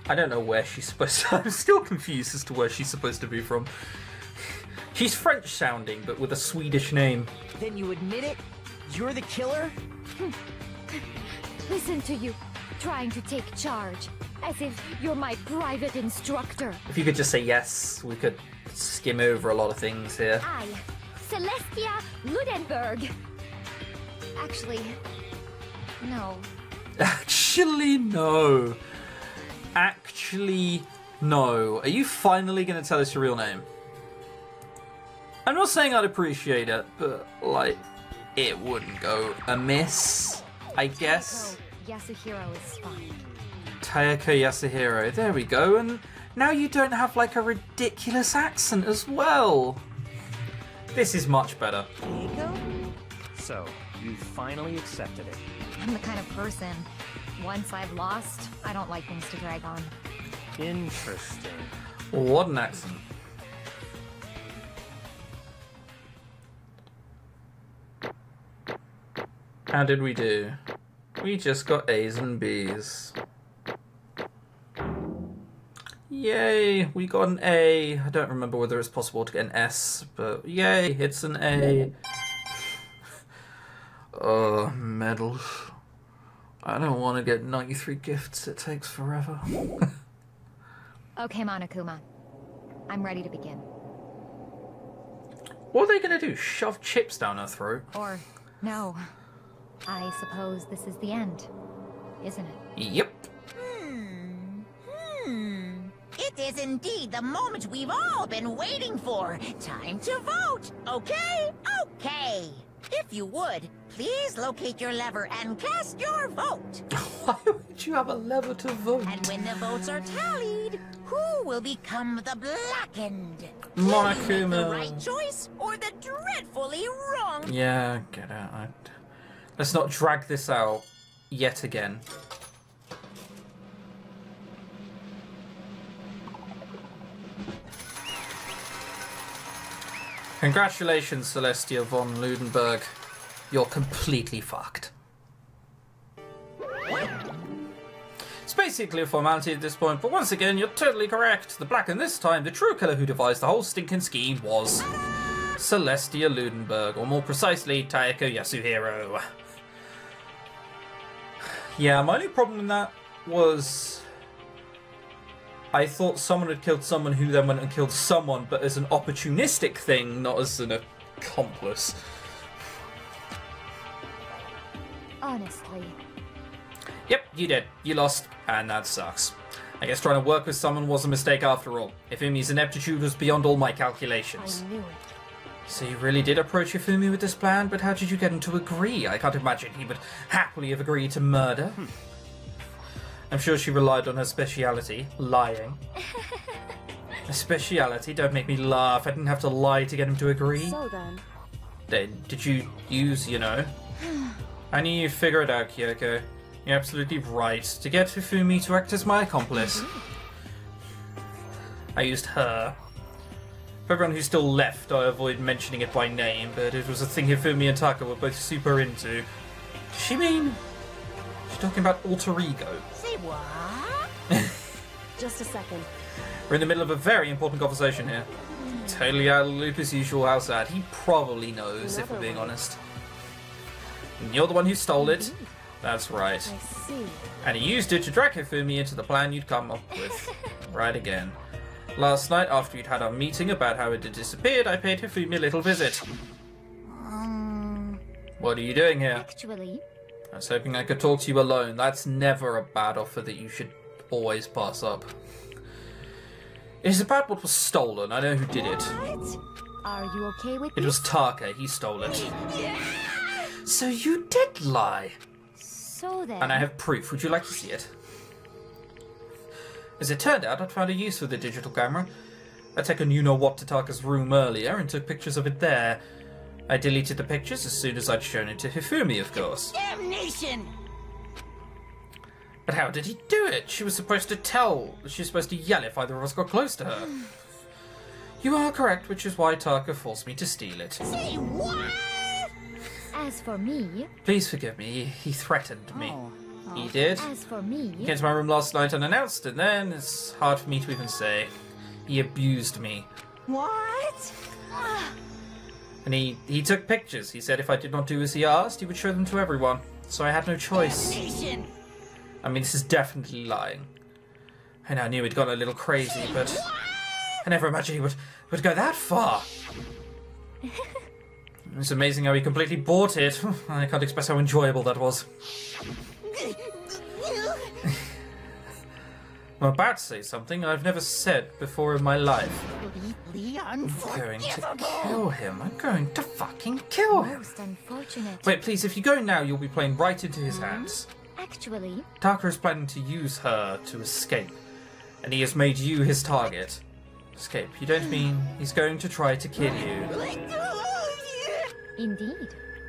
I don't know where she's supposed to... I'm still confused as to where she's supposed to be from. She's French sounding, but with a Swedish name. Then you admit it? You're the killer? Listen to you, trying to take charge, as if you're my private instructor. If you could just say yes, we could skim over a lot of things here. I, Celestia Ludenberg. Actually, no. Actually, no. Actually, no. Are you finally going to tell us your real name? I'm not saying I'd appreciate it, but, like, it wouldn't go amiss, I guess. Yasuhiro is fine. Tayako Yasuhiro, there we go, and now you don't have, like, a ridiculous accent as well. This is much better. So, you finally accepted it. I'm the kind of person, once I've lost, I don't like things to drag on. Interesting. What an accent. How did we do? We just got A's and B's. Yay, we got an A. I don't remember whether it's possible to get an S, but yay, it's an A. Medals. I don't want to get 93 gifts. It takes forever. Okay, Monokuma. I'm ready to begin. What are they going to do? Shove chips down her throat? Or, no. I suppose this is the end, isn't it? Yep. It is indeed the moment we've all been waiting for. Time to vote, okay? Okay. If you would, please locate your lever and cast your vote. Why would you have a lever to vote? And when the votes are tallied, who will become the blackened? Monokuma. Will you make the right choice or the dreadfully wrong? Yeah, get out. Let's not drag this out yet again. Congratulations, Celestia von Ludenberg. You're completely fucked. It's basically a formality at this point, but once again, you're totally correct. The black, and this time, the true killer who devised the whole stinking scheme was Celestia Ludenberg, or more precisely, Taeko Yasuhiro. Yeah, my only problem in that was I thought someone had killed someone who then went and killed someone, but as an opportunistic thing, not as an accomplice. Honestly. Yep, you did. You lost, and that sucks. I guess trying to work with someone was a mistake after all. Ifumi's ineptitude was beyond all my calculations. I knew it. So you really did approach Ifumi with this plan, but how did you get him to agree? I can't imagine he would happily have agreed to murder. I'm sure she relied on her speciality, lying. A speciality? Don't make me laugh. I didn't have to lie to get him to agree. So then... Then, did you use, I knew you'd figure it out, Kyoko. You're absolutely right. To get Hifumi to act as my accomplice. I used her. For everyone who's still left, I avoid mentioning it by name, but it was a thing Hifumi and Taka were both super into. Does she mean... She's talking about alter ego. Say what? Just a second. We're in the middle of a very important conversation here. Totally out of the loop as usual, how sad. He probably knows, if we're being honest. And you're the one who stole it. That's right. I see. And he used it to drag Hifumi into the plan you'd come up with. Right again. Last night, after you'd had our meeting about how it had disappeared, I paid Hifumi a little visit. What are you doing here? Actually, I was hoping I could talk to you alone. That's never a bad offer that you should always pass up. It is about what was stolen. I know who did it. are you okay with It was Taka. He stole it. So you did lie. So then... And I have proof. Would you like to see it? As it turned out, I'd found a use for the digital camera. I'd taken you-know-what to Taka's room earlier and took pictures of it there. I deleted the pictures as soon as I'd shown it to Hifumi, of course. Damnation! But how did he do it? She was supposed to yell if either of us got close to her. You are correct, which is why Taka forced me to steal it. Say what? As for me... Please forgive me. He threatened me. He did. As for me... He came to my room last night unannounced, and then it's hard for me to even say. He abused me. What? And he took pictures. He said if I did not do as he asked, he would show them to everyone. So I had no choice. Damnation! I mean, this is definitely lying. And I knew he'd gone a little crazy, but I never imagined he would go that far. It's amazing how he completely bought it. I can't express how enjoyable that was. I'm about to say something I've never said before in my life. I'm going to kill him. I'm going to fucking kill him. Most unfortunate. Wait, please, if you go now, you'll be playing right into his hands. Actually... Taka is planning to use her to escape, and he has made you his target. Escape, you don't mean he's going to try to kill you. Indeed.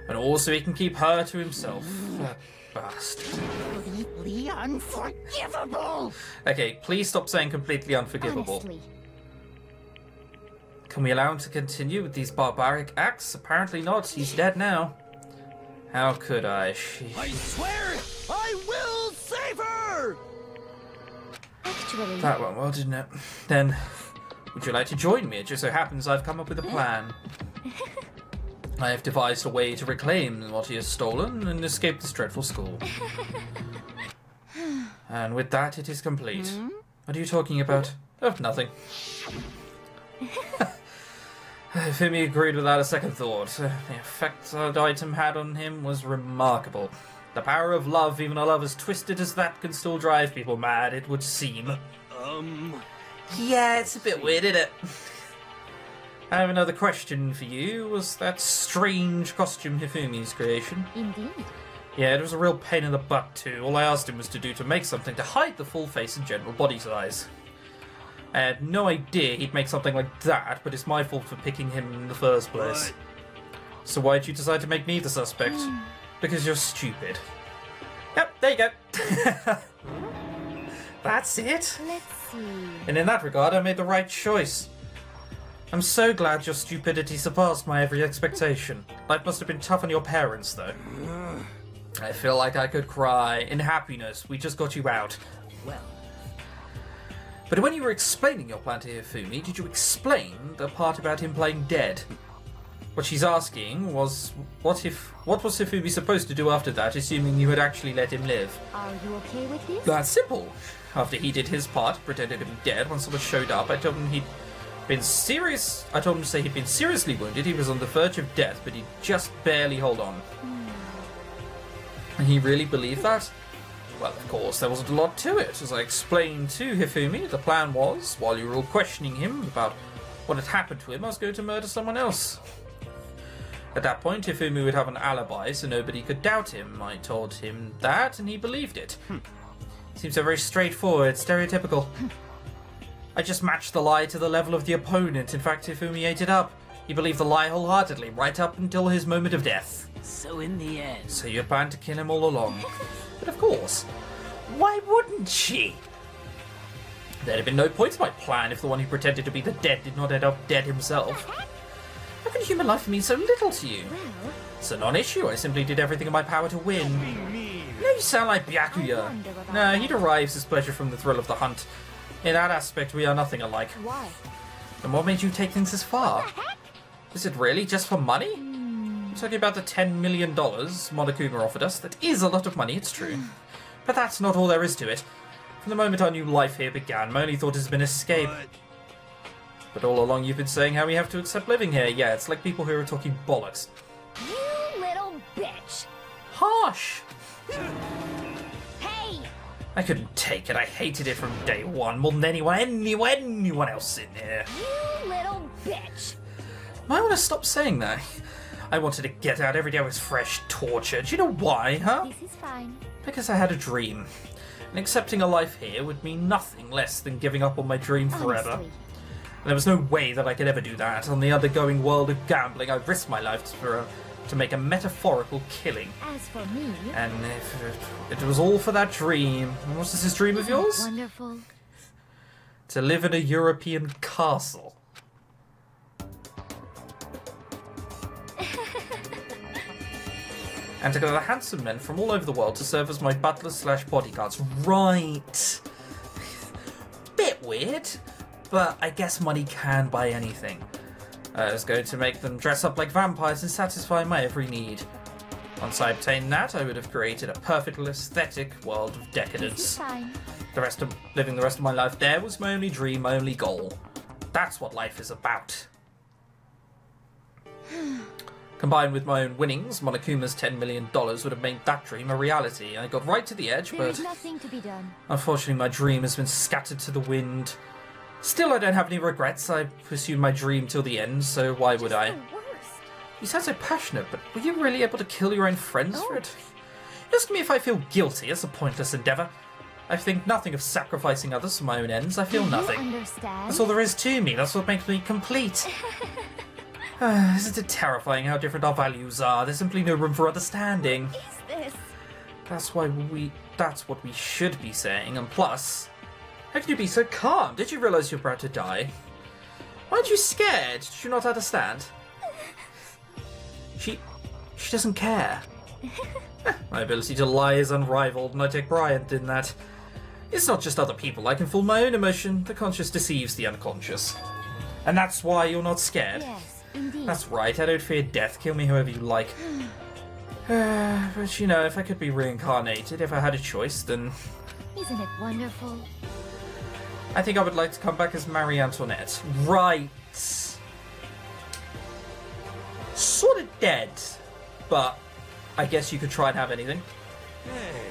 And also he can keep her to himself. That bastard. Completely unforgivable! Okay, please stop saying completely unforgivable. Honestly. Can we allow him to continue with these barbaric acts? Apparently not. He's dead now. How could I? I swear I will save her! Actually... That went well, didn't it? Then, would you like to join me? It just so happens I've come up with a plan. I have devised a way to reclaim what he has stolen and escape this dreadful school. And with that, it is complete. What are you talking about? Oh, nothing. Fumi agreed without a second thought. The effect that item had on him was remarkable. The power of love, even a love as twisted as that, can still drive people mad, it would seem. Yeah, it's a bit weird, isn't it? I have another question for you. Was that strange costume Hifumi's creation? Indeed. Yeah, it was a real pain in the butt too. All I asked him was to do to make something to hide the full face and general body size. I had no idea he'd make something like that, but it's my fault for picking him in the first place. So why'd you decide to make me the suspect? Because you're stupid. Yep, there you go. That's it. Let's see. And in that regard, I made the right choice. I'm so glad your stupidity surpassed my every expectation. Life must have been tough on your parents, though. I feel like I could cry. In happiness, we just got you out. Well, But when you were explaining your plan to Hifumi, did you explain the part about him playing dead? What she's asking was, what was Hifumi supposed to do after that, assuming you had actually let him live? Are you okay with this? That's simple. After he did his part, pretended to be dead, when someone showed up, I told him to say he'd been seriously wounded, he was on the verge of death, but he'd just barely hold on. And he really believed that? Well, of course, there wasn't a lot to it. As I explained to Hifumi, the plan was, while you were all questioning him about what had happened to him, I was going to murder someone else. At that point, Hifumi would have an alibi, so nobody could doubt him. I told him that, and he believed it. Seems so very straightforward, stereotypical. I just matched the lie to the level of the opponent. In fact, Hifumi ate it up. He believed the lie wholeheartedly, right up until his moment of death. so in the end... So you planned to kill him all along. But of course. Why wouldn't she? There'd have been no point to my plan if the one who pretended to be the dead did not end up dead himself. How can human life mean so little to you? It's a non-issue. I simply did everything in my power to win. No, you sound like Byakuya. No, he derives his pleasure from the thrill of the hunt. In that aspect, we are nothing alike. Why? And what made you take things this far? Is it really just for money? I'm talking about the $10 million Monokuma offered us. That is a lot of money, it's true. But that's not all there is to it. From the moment our new life here began, my only thought has been escape. But all along you've been saying how we have to accept living here. Yeah, it's like people who are talking bollocks. You little bitch! Harsh! Hey! I couldn't take it. I hated it from day one more than anyone else in here. You little bitch! Might want to stop saying that. I wanted to get out every day was fresh torture. Do you know why, huh? This is fine. Because I had a dream. And accepting a life here would mean nothing less than giving up on my dream forever. Honestly. And there was no way that I could ever do that. On the undergoing world of gambling, I risked my life to make a metaphorical killing. As for me... And if it was all for that dream. And what is this dream of yours? Wonderful. To live in a European castle. And to gather handsome men from all over the world to serve as my butlers / bodyguards. Right. Bit weird, but I guess money can buy anything. I was going to make them dress up like vampires and satisfy my every need. Once I obtained that, I would have created a perfectly aesthetic world of This is decadence. fine. Living the rest of my life there was my only dream, my only goal. That's what life is about. Combined with my own winnings, Monokuma's $10 million would have made that dream a reality. I got right to the edge, There but is nothing to be done. unfortunately my dream has been scattered to the wind. Still, I don't have any regrets. I pursued my dream till the end, so why would I? The worst. You sound so passionate, but were you really able to kill your own friends for it? You ask me if I feel guilty. It's a pointless endeavour. I think nothing of sacrificing others for my own ends. I feel nothing. You understand? That's all there is to me. That's what makes me complete. Isn't it terrifying how different our values are? There's simply no room for understanding. Is this? That's what we should be saying. And plus, how can you be so calm? Did you realise you're about to die? Why aren't you scared? Did you not understand? She doesn't care. My ability to lie is unrivaled, and I take pride in that. It's not just other people. I can fool my own emotion. The conscious deceives the unconscious. And that's why you're not scared. Yes. Indeed. That's right, I don't fear death. Kill me however you like. But you know, if I could be reincarnated, if I had a choice, then Isn't it wonderful? I think I would like to come back as Marie Antoinette. Right. Sort of dead, but I guess you could try and have anything. Hey.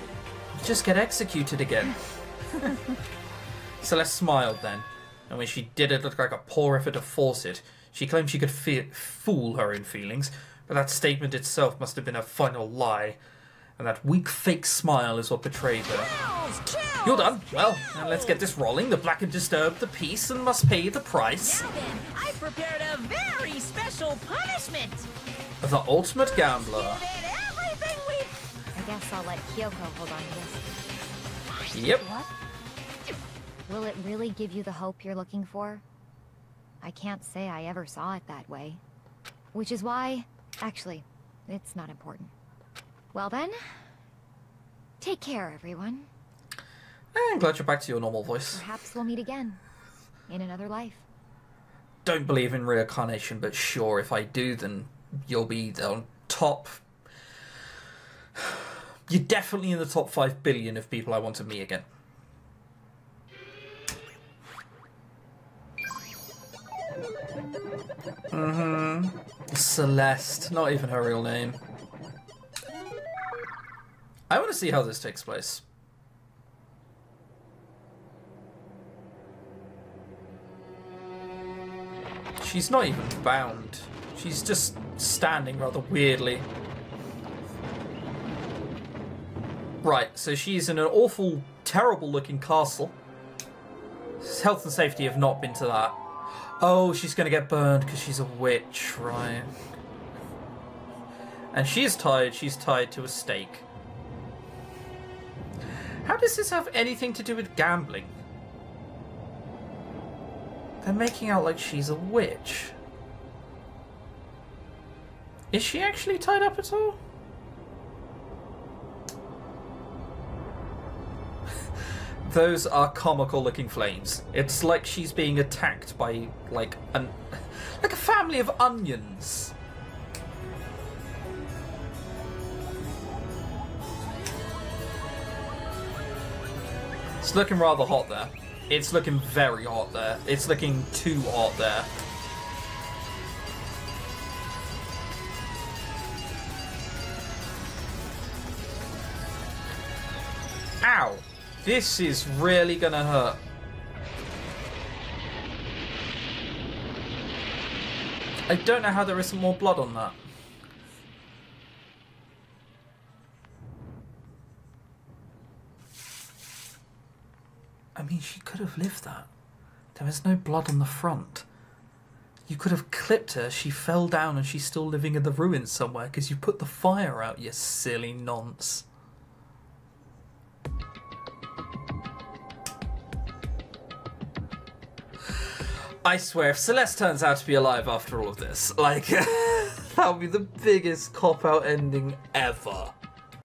Just get executed again. Celeste smiled then, and when she did, it looked like a poor effort to force it. She claimed she could fool her own feelings, but that statement itself must have been a final lie. And that weak fake smile is what betrayed her. You're done. Well, now let's get this rolling. The black have disturbed the peace and must pay the price. Now then, I prepared a very special punishment. The ultimate gambler. Give it everything we... I guess I'll let Kyoko hold on to this. Yep. What? Will it really give you the hope you're looking for? I can't say I ever saw it that way. Which is why... Actually, it's not important. Well then... Take care, everyone. I'm glad you're back to your normal voice. Perhaps we'll meet again. In another life. Don't believe in reincarnation, but sure, if I do, then you'll be on top. You're definitely in the top 5 billion of people I want to meet again. Celeste, not even her real name. I want to see how this takes place. She's not even bound. She's just standing rather weirdly. Right, so she's in an awful, terrible looking castle. Health and safety have not been to that. Oh, she's going to get burned because she's a witch, right. And she's tied to a stake. How does this have anything to do with gambling? They're making out like she's a witch. Is she actually tied up at all? Those are comical looking flames. It's like she's being attacked by like a family of onions. It's looking rather hot there. It's looking very hot there. It's looking too hot there. Ow! This is really gonna hurt. I don't know how there isn't more blood on that. I mean, she could have lived that. There was no blood on the front. You could have clipped her, she fell down and she's still living in the ruins somewhere because you put the fire out, you silly nonce. I swear, if Celeste turns out to be alive after all of this, like, that would be the biggest cop-out ending ever.